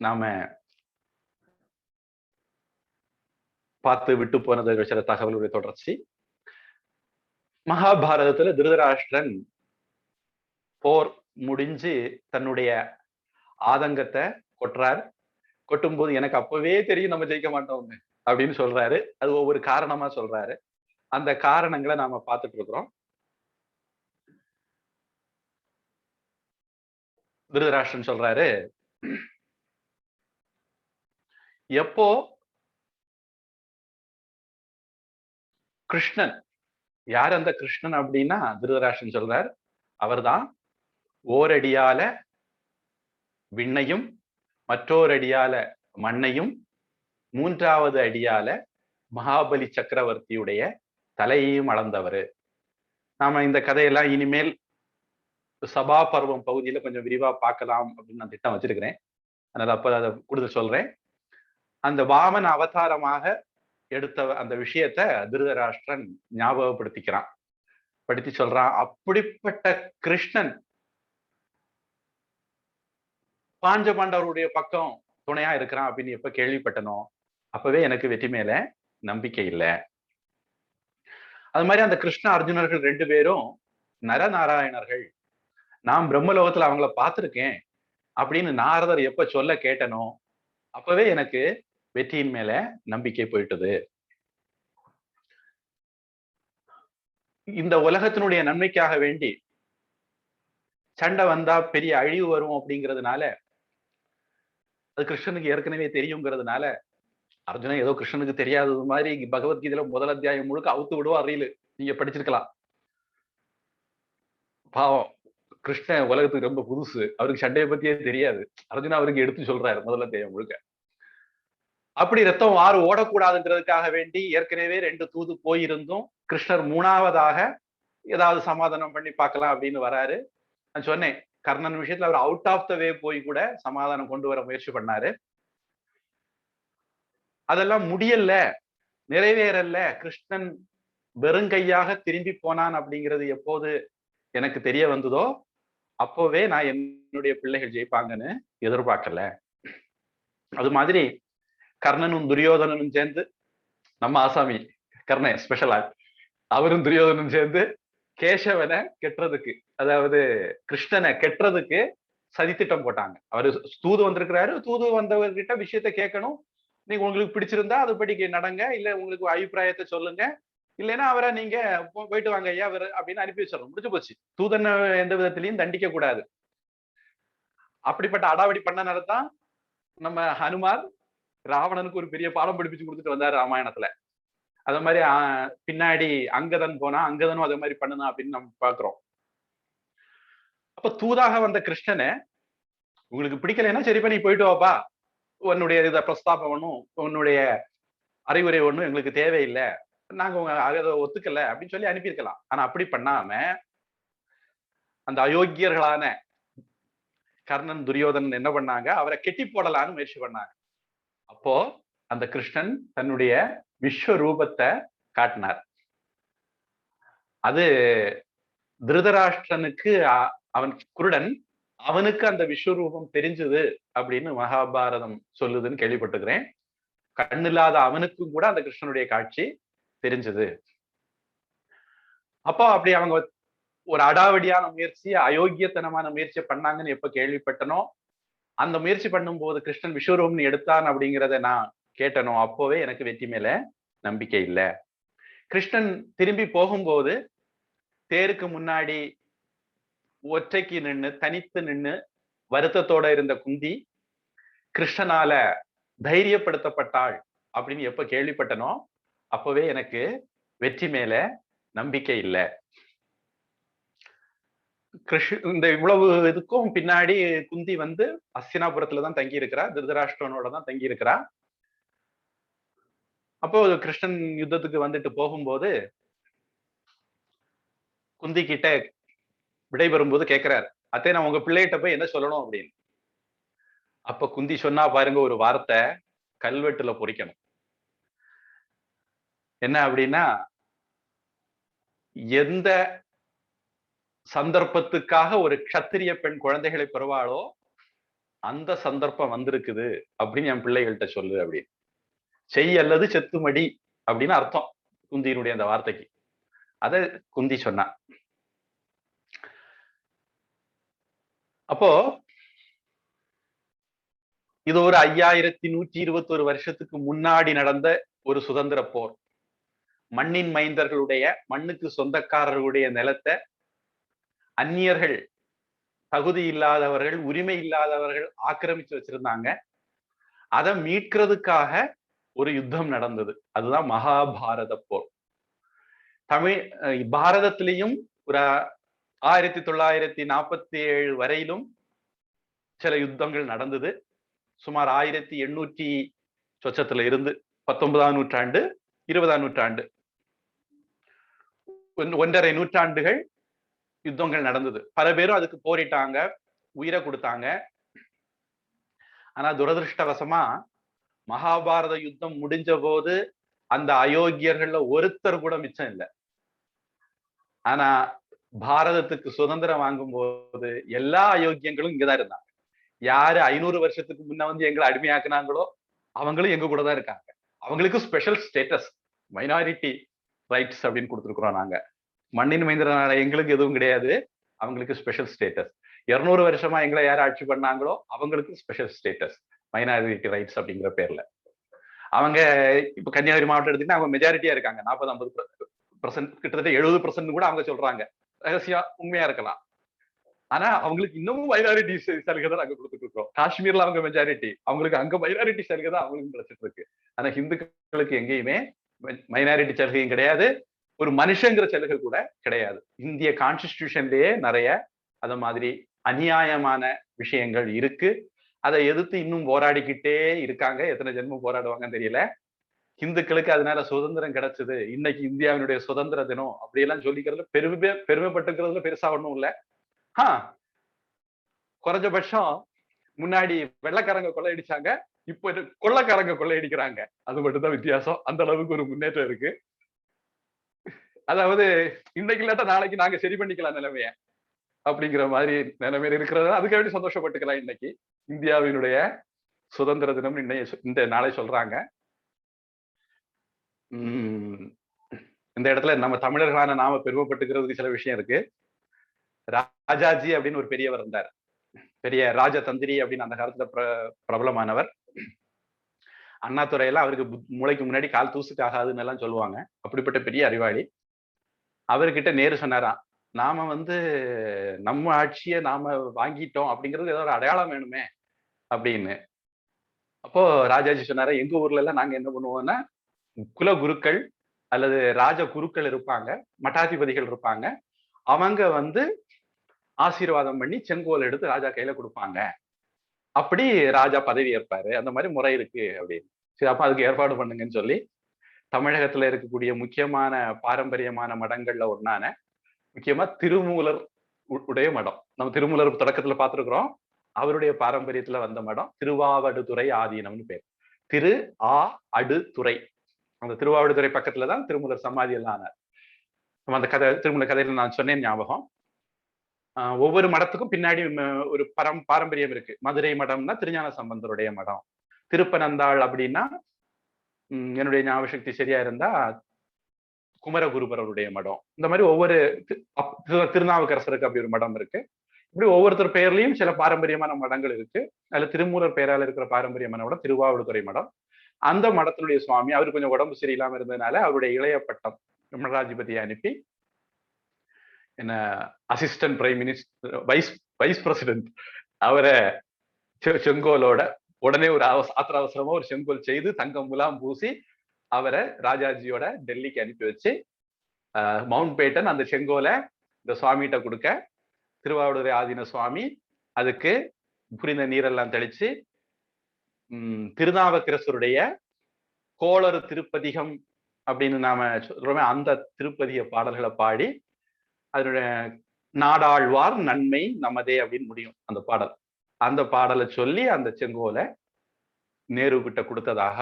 நாம பார்த்து விட்டு போனது சில தகவலுடைய தொடர்ச்சி. மகாபாரதத்துல திருதராஷ்டிரன் போர் முடிஞ்சு தன்னுடைய ஆதங்கத்தை கொட்டுறார். கொட்டும் போது எனக்கு அப்பவே தெரியும் நம்ம ஜெயிக்க மாட்டோம்னு அப்படின்னு சொல்றாரு. அது ஒவ்வொரு காரணமா சொல்றாரு. அந்த காரணங்களை நாம பார்த்துட்டு இருக்கிறோம். திருதராஷ்டிரன் சொல்றாரு, எப்போ கிருஷ்ணன், யார் அந்த கிருஷ்ணன் அப்படின்னா திருதராஷ்டிரன் சொல்றார், அவர்தான் ஓரடியால விண்ணையும் மற்றொரு அடியால மண்ணையும் மூன்றாவது அடியால மகாபலி சக்கரவர்த்தியுடைய தலையையும் அளந்தவர். நாம இந்த கதையெல்லாம் இனிமேல் சபா பருவம் பகுதியில கொஞ்சம் விரிவா பார்க்கலாம் அப்படின்னு நான் திட்டம் வச்சிருக்கிறேன். அதனால அப்ப அதை கூடுதல் சொல்றேன். அந்த வாமன அவதாரமாக எடுத்த அந்த விஷயத்த திருதராஷ்டிரன் ஞாபகப்படுத்திக்கிறான். படுத்தி சொல்றான், அப்படிப்பட்ட கிருஷ்ணன் பாஞ்ச பாண்டவருடைய பக்கம் துணையா இருக்கிறான் அப்படின்னு எப்ப கேள்விப்பட்டனோ அப்பவே எனக்கு வெற்றி மேல நம்பிக்கை இல்லை. அது மாதிரி அந்த கிருஷ்ண அர்ஜுனர்கள் 2 பேரும் நரநாராயணர்கள், நான் பிரம்மலோகத்துல அவங்கள பார்த்திருக்கேன் அப்படின்னு நாரதர் எப்ப சொல்ல கேட்டனோ அப்பவே எனக்கு வெற்றியின் மேல நம்பிக்கை போயிட்டது. இந்த உலகத்தினுடைய நன்மைக்காக வேண்டி சண்டை வந்தா பெரிய அழிவு வரும் அப்படிங்கிறதுனால, அது கிருஷ்ணனுக்கு ஏற்கனவே தெரியுங்கிறதுனால, அர்ஜுனன் ஏதோ கிருஷ்ணனுக்கு தெரியாதது மாதிரி பகவத்கீதையில முதல் அத்தியாயம் முழுக்க அவுத்து விடுவார். ரீலு நீங்க படிச்சிருக்கலாம். பாவம், கிருஷ்ணன் உலகத்துக்கு ரொம்ப புதுசு, அவருக்கு சண்டையை பத்தியே தெரியாது. அர்ஜுனா அவருக்கு எடுத்து சொல்றாரு முதல் அத்தியாயம் முழுக்க. அப்படி ரத்தம் ஆறு ஓடக்கூடாதுங்கிறதுக்காக வேண்டி ஏற்கனவே 2 தூது போயிருந்தும் கிருஷ்ணர் 3ஆவதாக ஏதாவது சமாதானம் பண்ணி பார்க்கலாம் அப்படின்னு வராரு. நான் சொன்னேன், கர்ணன் விஷயத்துல அவர் அவுட் ஆஃப் த வே போய் கூட சமாதானம் கொண்டு வர முயற்சி பண்ணாரு. அதெல்லாம் முடியல, நிறைவேறல. கிருஷ்ணன் வெறுங்கையாக திரும்பி போனான் அப்படிங்கிறது எப்போது எனக்கு தெரிய வந்ததோ அப்போவே நான் என்னுடைய பிள்ளைகள் ஜெயிப்பாங்கன்னு எதிர்பார்க்கல. அது மாதிரி கர்ணனும் துரியோதனனும் சேர்ந்து, நம்ம ஆசாமி கர்ணன் ஸ்பெஷலா, அவரும் துரியோதனும் சேர்ந்து கேசவனை கெட்டுறதுக்கு, அதாவது கிருஷ்ணனை கெட்டுறதுக்கு சதித்திட்டம் போட்டாங்க. அவரு தூது வந்திருக்கிறாரு, தூது வந்தவர்கிட்ட விஷயத்த கேட்கணும். நீங்க உங்களுக்கு பிடிச்சிருந்தா அதுபடி நடங்க, இல்ல உங்களுக்கு அபிப்பிராயத்தை சொல்லுங்க, இல்லைன்னா அவரை நீங்க போயிட்டு வாங்க ஐயா அப்படின்னு அனுப்பி வச்சிடணும். முடிஞ்சு போச்சு. தூதனை எந்த விதத்திலையும் தண்டிக்க கூடாது. அப்படிப்பட்ட அடாவடி பண்ணனால தான் நம்ம ஹனுமார் ராவணனுக்கு ஒரு பெரிய பாடம் படிப்பிச்சு கொடுத்துட்டு வந்தாரு ராமாயணத்துல. அது மாதிரி பின்னாடி அங்கதன் போனா அங்கதனும் அதே மாதிரி பண்ணுனா அப்படின்னு நம்ம பாக்குறோம். அப்ப தூதாக வந்த கிருஷ்ணனை, உங்களுக்கு பிடிக்கலைன்னா சரிப்பா நீ போயிட்டு வாப்பா, உன்னுடைய இதை பிரஸ்தாபம் ஒண்ணும் உன்னுடைய அறிவுரை ஒண்ணும் எங்களுக்கு தேவையில்லை, நாங்க அதை ஒத்துக்கல அப்படின்னு சொல்லி அனுப்பியிருக்கலாம். ஆனா அப்படி பண்ணாம அந்த அயோக்கியர்களான கர்ணன் துரியோதனன் என்ன பண்ணாங்க, அவரை கெட்டி போடலான்னு முயற்சி பண்ணாங்க. அப்போ அந்த கிருஷ்ணன் தன்னுடைய விஸ்வரூபத்தை காட்டினார். அது திருதராஷ்டிரனுக்கு, அவன் குருடன், அவனுக்கு அந்த விஸ்வரூபம் தெரிஞ்சது அப்படின்னு மகாபாரதம் சொல்லுதுன்னு கேள்விப்பட்டுக்கிறேன். கண்ணில்லாத அவனுக்கும் கூட அந்த கிருஷ்ணனுடைய காட்சி தெரிஞ்சது. அப்போ அப்படி அவங்க ஒரு அடாவடியான முயற்சி, அயோக்கியத்தனமான முயற்சியை பண்ணாங்கன்னு எப்ப கேள்விப்பட்டனோ, அந்த முயற்சி பண்ணும்போது கிருஷ்ணன் விஸ்வரூபம்னு எடுத்தான் அப்படிங்கிறத நான் கேட்டனோ அப்போவே எனக்கு வெற்றி மேல நம்பிக்கை இல்லை. கிருஷ்ணன் திரும்பி போகும்போது தேருக்கு முன்னாடி ஒற்றைக்கு நின்று, தனித்து நின்று வருத்தத்தோட இருந்த குந்தி கிருஷ்ணனால தைரியப்படுத்தப்பட்டாள் அப்படின்னு எப்ப கேள்விப்பட்டனோ அப்பவே எனக்கு வெற்றி மேல நம்பிக்கை இல்லை. இந்த இவ்வளவு இதுக்கும் பின்னாடி குந்தி வந்து அஸ்தினாபுரத்துலதான் தங்கி இருக்கிறா, திருதராஷ்டிரனோட தான் தங்கி இருக்கிறா. அப்போ கிருஷ்ணன் யுத்தத்துக்கு வந்துட்டு போகும்போது குந்தி கிட்ட விடைபெறும்போது கேட்கிறார், அத்தை நான் உங்க பிள்ளைகிட்ட போய் என்ன சொல்லணும் அப்படின்னு. அப்ப குந்தி சொன்னா பாருங்க ஒரு வார்த்தை, கல்வெட்டுல பொறிக்கணும். என்ன அப்படின்னா, எந்த சந்தர்ப்பத்துக்காக ஒரு க்ஷத்திரிய பெண் குழந்தைகளை பெறுவாளோ அந்த சந்தர்ப்பம் வந்திருக்குது அப்படின்னு என் பிள்ளைகள்கிட்ட சொல்லு அப்படின்னு. செய் அல்லது செத்துமடி அப்படின்னு அர்த்தம் குந்தியினுடைய அந்த வார்த்தைக்கு. அத குந்தி சொன்னா. அப்போ இது ஒரு 5121 வருஷத்துக்கு முன்னாடி நடந்த ஒரு சுதந்திர போர். மண்ணின் மைந்தர்களுடைய, மண்ணுக்கு சொந்தக்காரர்களுடைய நிலத்தை அந்நியர்கள், தகுதி இல்லாதவர்கள், உரிமை இல்லாதவர்கள் ஆக்கிரமிச்சு வச்சிருந்தாங்க. அதை மீட்கிறதுக்காக ஒரு யுத்தம் நடந்தது. அதுதான் மகாபாரத போர். பாரதத்திலையும் ஒரு 1947 வரையிலும் சில யுத்தங்கள் நடந்தது. சுமார் 1800 சொச்சத்துல இருந்து 19ஆம் நூற்றாண்டு 20ஆம் நூற்றாண்டு 1.5 நூற்றாண்டுகள் யுத்தங்கள் நடந்தது. பல பேரும் அதுக்கு போரிட்டாங்க, உயிரை கொடுத்தாங்க. ஆனா துரதிருஷ்டவசமா மகாபாரத யுத்தம் முடிஞ்ச போது அந்த அயோக்கியர்கள்ல ஒருத்தர் கூட மிச்சம் இல்லை. ஆனா பாரதத்துக்கு சுதந்திரம் வாங்கும் போது எல்லா அயோக்கியங்களும் இங்கதான் இருந்தாங்க. யாரு 500 வருஷத்துக்கு முன்ன வந்து எங்களை அடிமையாக்குனாங்களோ அவங்களும் எங்க கூட தான் இருக்காங்க. அவங்களுக்கு ஸ்பெஷல் ஸ்டேட்டஸ், மைனாரிட்டி ரைட்ஸ் அப்படின்னு கொடுத்துருக்குறோம் நாங்க. மண்ணின் மைந்தனால எங்களுக்கு எதுவும் கிடையாது, அவங்களுக்கு ஸ்பெஷல் ஸ்டேட்டஸ். 200 வருஷமா எங்களை யார் ஆட்சி பண்ணாங்களோ அவங்களுக்கு ஸ்பெஷல் ஸ்டேட்டஸ், மைனாரிட்டி ரைட்ஸ் அப்படிங்கிற பேர்ல. அவங்க இப்ப கன்னியாகுமரி மாவட்டம் எடுத்தீங்கன்னா அவங்க மெஜாரிட்டியா இருக்காங்க. 40-50%, கிட்டத்தட்ட 70% கூட அவங்க சொல்றாங்க. ரகசியம் உண்மையா இருக்கலாம். ஆனா அவங்களுக்கு இன்னமும் மைனாரிட்டி சலுகை தான் நாங்க கொடுத்துட்டு இருக்கோம். காஷ்மீர்ல அவங்க மெஜாரிட்டி, அவங்களுக்கு அங்க மைனாரிட்டி சலுகை தான் அவங்களுக்கு கிடைச்சிட்டு இருக்கு. ஆனா ஹிந்துக்களுக்கு எங்கேயுமே மைனாரிட்டி சலுகையும் கிடையாது, ஒரு மனுஷங்கிற சலுகை கூட கிடையாது. இந்திய கான்ஸ்டிடியூஷன்லயே நிறைய அத மாதிரி அநியாயமான விஷயங்கள் இருக்கு. அதை எதிர்த்து இன்னும் போராடிக்கிட்டே இருக்காங்க. எத்தனை ஜென்மம் போராடுவாங்கன்னு தெரியல. இந்துக்களுக்கு அதனால சுதந்திரம் கிடைச்சது, இன்னைக்கு இந்தியாவினுடைய சுதந்திர தினம் அப்படியெல்லாம் சொல்லிக்கிறதுல பெருமைப்பட்டுக்கிறதுல பெருசா ஒண்ணும் இல்ல. குறைஞ்சபட்சம் முன்னாடி வெள்ளைக்காரங்க கொள்ளையடிச்சாங்க, இப்ப கொள்ளைக்காரங்க கொள்ளையடிக்கிறாங்க. அது மட்டும்தான் வித்தியாசம். அந்த அளவுக்கு ஒரு முன்னேற்றம் இருக்கு. அதாவது இன்னைக்கு இல்லாட்டா நாளைக்கு நாங்க சரி பண்ணிக்கலாம் நிலைமைய அப்படிங்கிற மாதிரி நிலைமையில இருக்கிறத அதுக்கு எப்படி சந்தோஷப்பட்டுக்கலாம். இன்னைக்கு இந்தியாவினுடைய சுதந்திர தினம் இந்த நாளை சொல்றாங்க. இந்த இடத்துல நம்ம தமிழர்களான நாம பெருமைப்பட்டுக்கிறதுக்கு சில விஷயம் இருக்கு. ராஜாஜி அப்படின்னு ஒரு பெரியவர் இருந்தார், பெரிய ராஜதந்திரி அப்படின்னு அந்த காலத்துல பிரபலமானவர். அண்ணாதுறையெல்லாம் அவருக்கு மூளைக்கு முன்னாடி கால் தூசுக்கு ஆகாதுன்னு எல்லாம் சொல்லுவாங்க. அப்படிப்பட்ட பெரிய அறிவாளி. அவர்கிட்ட நேரு சொன்னாராம், நாம வந்து நம்ம ஆட்சியை நாம வாங்கிட்டோம் அப்படிங்கிறது ஏதோ ஒரு அடையாளம் வேணுமே அப்படின்னு. அப்போ ராஜாஜி சொன்னாரா, எங்க ஊர்ல எல்லாம் நாங்க என்ன பண்ணுவோம்னா, குல குருக்கள் அல்லது ராஜ குருக்கள் இருப்பாங்க, மட்டாதிபதிகள் இருப்பாங்க. அவங்க வந்து ஆசீர்வாதம் பண்ணி செங்கோல் எடுத்து ராஜா கையில கொடுப்பாங்க. அப்படி ராஜா பதவி ஏற்பாரு. அந்த மாதிரி முறை இருக்கு அப்படின்னு. சரி, அப்ப அதுக்கு ஏற்பாடு பண்ணுங்கன்னு சொல்லி தமிழகத்துல இருக்கக்கூடிய முக்கியமான பாரம்பரியமான மடங்கள்ல ஒன்னான, முக்கியமா திருமூலர் உடைய மடம், நம்ம திருமூலர் தொடக்கத்துல பார்த்திருக்கிறோம். அவருடைய பாரம்பரியத்துல வந்த மடம் திருவாவடுதுறை ஆதீனம்னு பேர். திரு ஆ அடுதுறை. அந்த திருவாவடுதுறை பக்கத்துலதான் திருமூலர் சமாதி எல்லாம் ஆனார். அந்த கதை, திருமூலர் கதையில நான் சொன்னேன் ஞாபகம். ஒவ்வொரு மடத்துக்கும் பின்னாடி ஒரு பாரம்பரியம் இருக்கு. மதுரை மடம்னா திருஞான சம்பந்தருடைய மடம், திருப்பனந்தாள் அப்படின்னா என்னுடைய ஞாபக சக்தி சரியா இருந்தா குமரகுருபரருடைய மடம். இந்த மாதிரி ஒவ்வொரு திருநாவுக்கரசருக்கு அப்படி ஒரு மடம் இருக்கு. இப்படி ஒவ்வொருத்தர் பெயர்லயும் சில பாரம்பரியமான மடங்கள் இருக்கு. அதுல திருமூலர் பெயரால் இருக்கிற பாரம்பரியமான மடம் திருவாவடுதுறை மடம். அந்த மடத்தினுடைய சுவாமி, அவரு கொஞ்சம் உடம்பு சரியில்லாம இருந்ததுனால அவருடைய இளைய பட்டம் விமலராஜபதியை அனுப்பி என்ன assistant prime minister, vice president, அவரை செங்கோலோட உடனே ஒரு ஆத்திர அவசரமா ஒரு செங்கோல் செய்து தங்கம் முலாம் பூசி அவரை ராஜாஜியோட டெல்லிக்கு அனுப்பி வச்சு மவுண்ட் பேட்டன் அந்த செங்கோலை இந்த சுவாமிகிட்ட கொடுக்க, திருவாவடுதுறை ஆதீன சுவாமி அதுக்கு புரிந்த நீரெல்லாம் தெளிச்சு திருநாவுக்கரசருடைய கோளறு திருப்பதிகம் அப்படின்னு நாம சொல்றோமே, அந்த திருப்பதிக பாடல்களை பாடி அதனுடைய நாடாழ்வார் நன்மை நமதே அப்படின்னு முடியும் அந்த பாடல். அந்த பாடலை சொல்லி அந்த செங்கோலை நேரு கிட்ட கொடுத்ததாக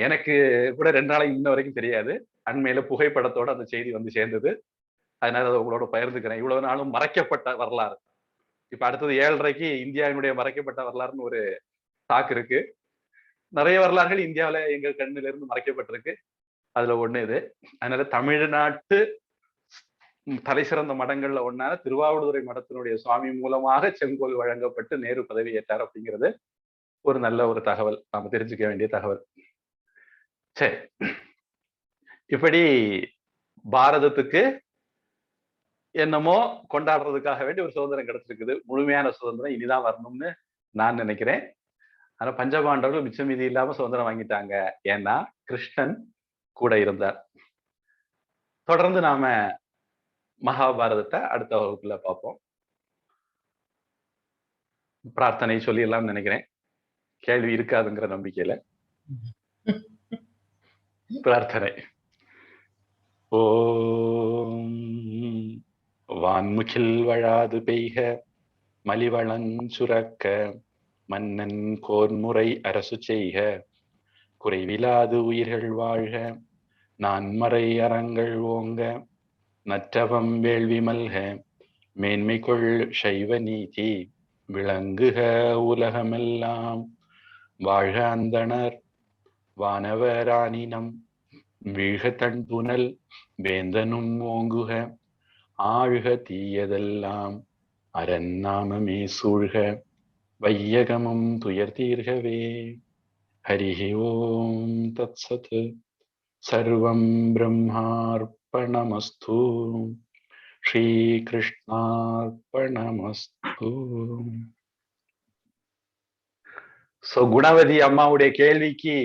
எனக்கு கூட 2 நாளைக்கு இன்ன வரைக்கும் தெரியாது. அண்மையில புகைப்படத்தோட அந்த செய்தி வந்து சேர்ந்தது. அதனால அதை உங்களோட பகிர்ந்துக்கிறேன். இவ்வளவு நாளும் மறைக்கப்பட்ட வரலாறு. இப்ப அடுத்தது 7:30க்கு இந்தியாவினுடைய மறைக்கப்பட்ட வரலாறுன்னு ஒரு டாக் இருக்கு. நிறைய வரலாறுகள் இந்தியாவில எங்கள் கண்ணில இருந்து மறைக்கப்பட்டிருக்கு. அதுல ஒண்ணு இது. அதனால தமிழ்நாட்டு தலை சிறந்த மடங்கள்ல ஒன்னான திருவாவடுதுறை மடத்தினுடைய சுவாமி மூலமாக செங்கோல் வழங்கப்பட்டு நேரு பதவி ஏற்றார் அப்படிங்கிறது ஒரு நல்ல ஒரு தகவல், நாம தெரிஞ்சுக்க வேண்டிய தகவல். சரி, இப்படி பாரதத்துக்கு என்னமோ கொண்டாடுறதுக்காக வேண்டி ஒரு சுதந்திரம் கிடைச்சிருக்குது. முழுமையான சுதந்திரம் இனிதான் வரணும்னு நான் நினைக்கிறேன். ஆனா பஞ்சபாண்டவர்கள் மிச்சம் மீதி இல்லாம சுதந்திரம் வாங்கிட்டாங்க. ஏன்னா கிருஷ்ணன் கூட இருந்தார். தொடர்ந்து நாம மகாபாரதத்தை அடுத்த வகுப்புல பார்ப்போம். பிரார்த்தனை சொல்லிடலாம்னு நினைக்கிறேன். கேள்வி இருக்காதுங்கிற நம்பிக்கையில பிரார்த்தனை. ஓம் வான்முகில் வழாது பெய்க மலிவளஞ்சுரக்க மன்னன் கோன்முறை அரசு செய்க குறைவிலாது உயிர்கள் வாழ்க நான்மறை அறங்கள் ஓங்க நற்றவம் வேள்வி மல்க மேன்மைக்குள் சைவ நீதி விளங்குக உலகமெல்லாம் வாழ்க அந்தணர் வானவரானினம் வீழ்க தன் புனல் வேந்தனும் ஓங்குக ஆழ்க தீயதெல்லாம் அரண்நாமமே சூழ்க வையகமும் துயர் தீர்கவே. ஹரிஹி ஓம் தத்சத். சர்வம் பிரம்மார்ப்பணமஸ்து. ஸ்ரீகிருஷ்ணார்ப்பணமஸ்து. சோ குணவதி அம்மாவுடைய கேள்விக்கு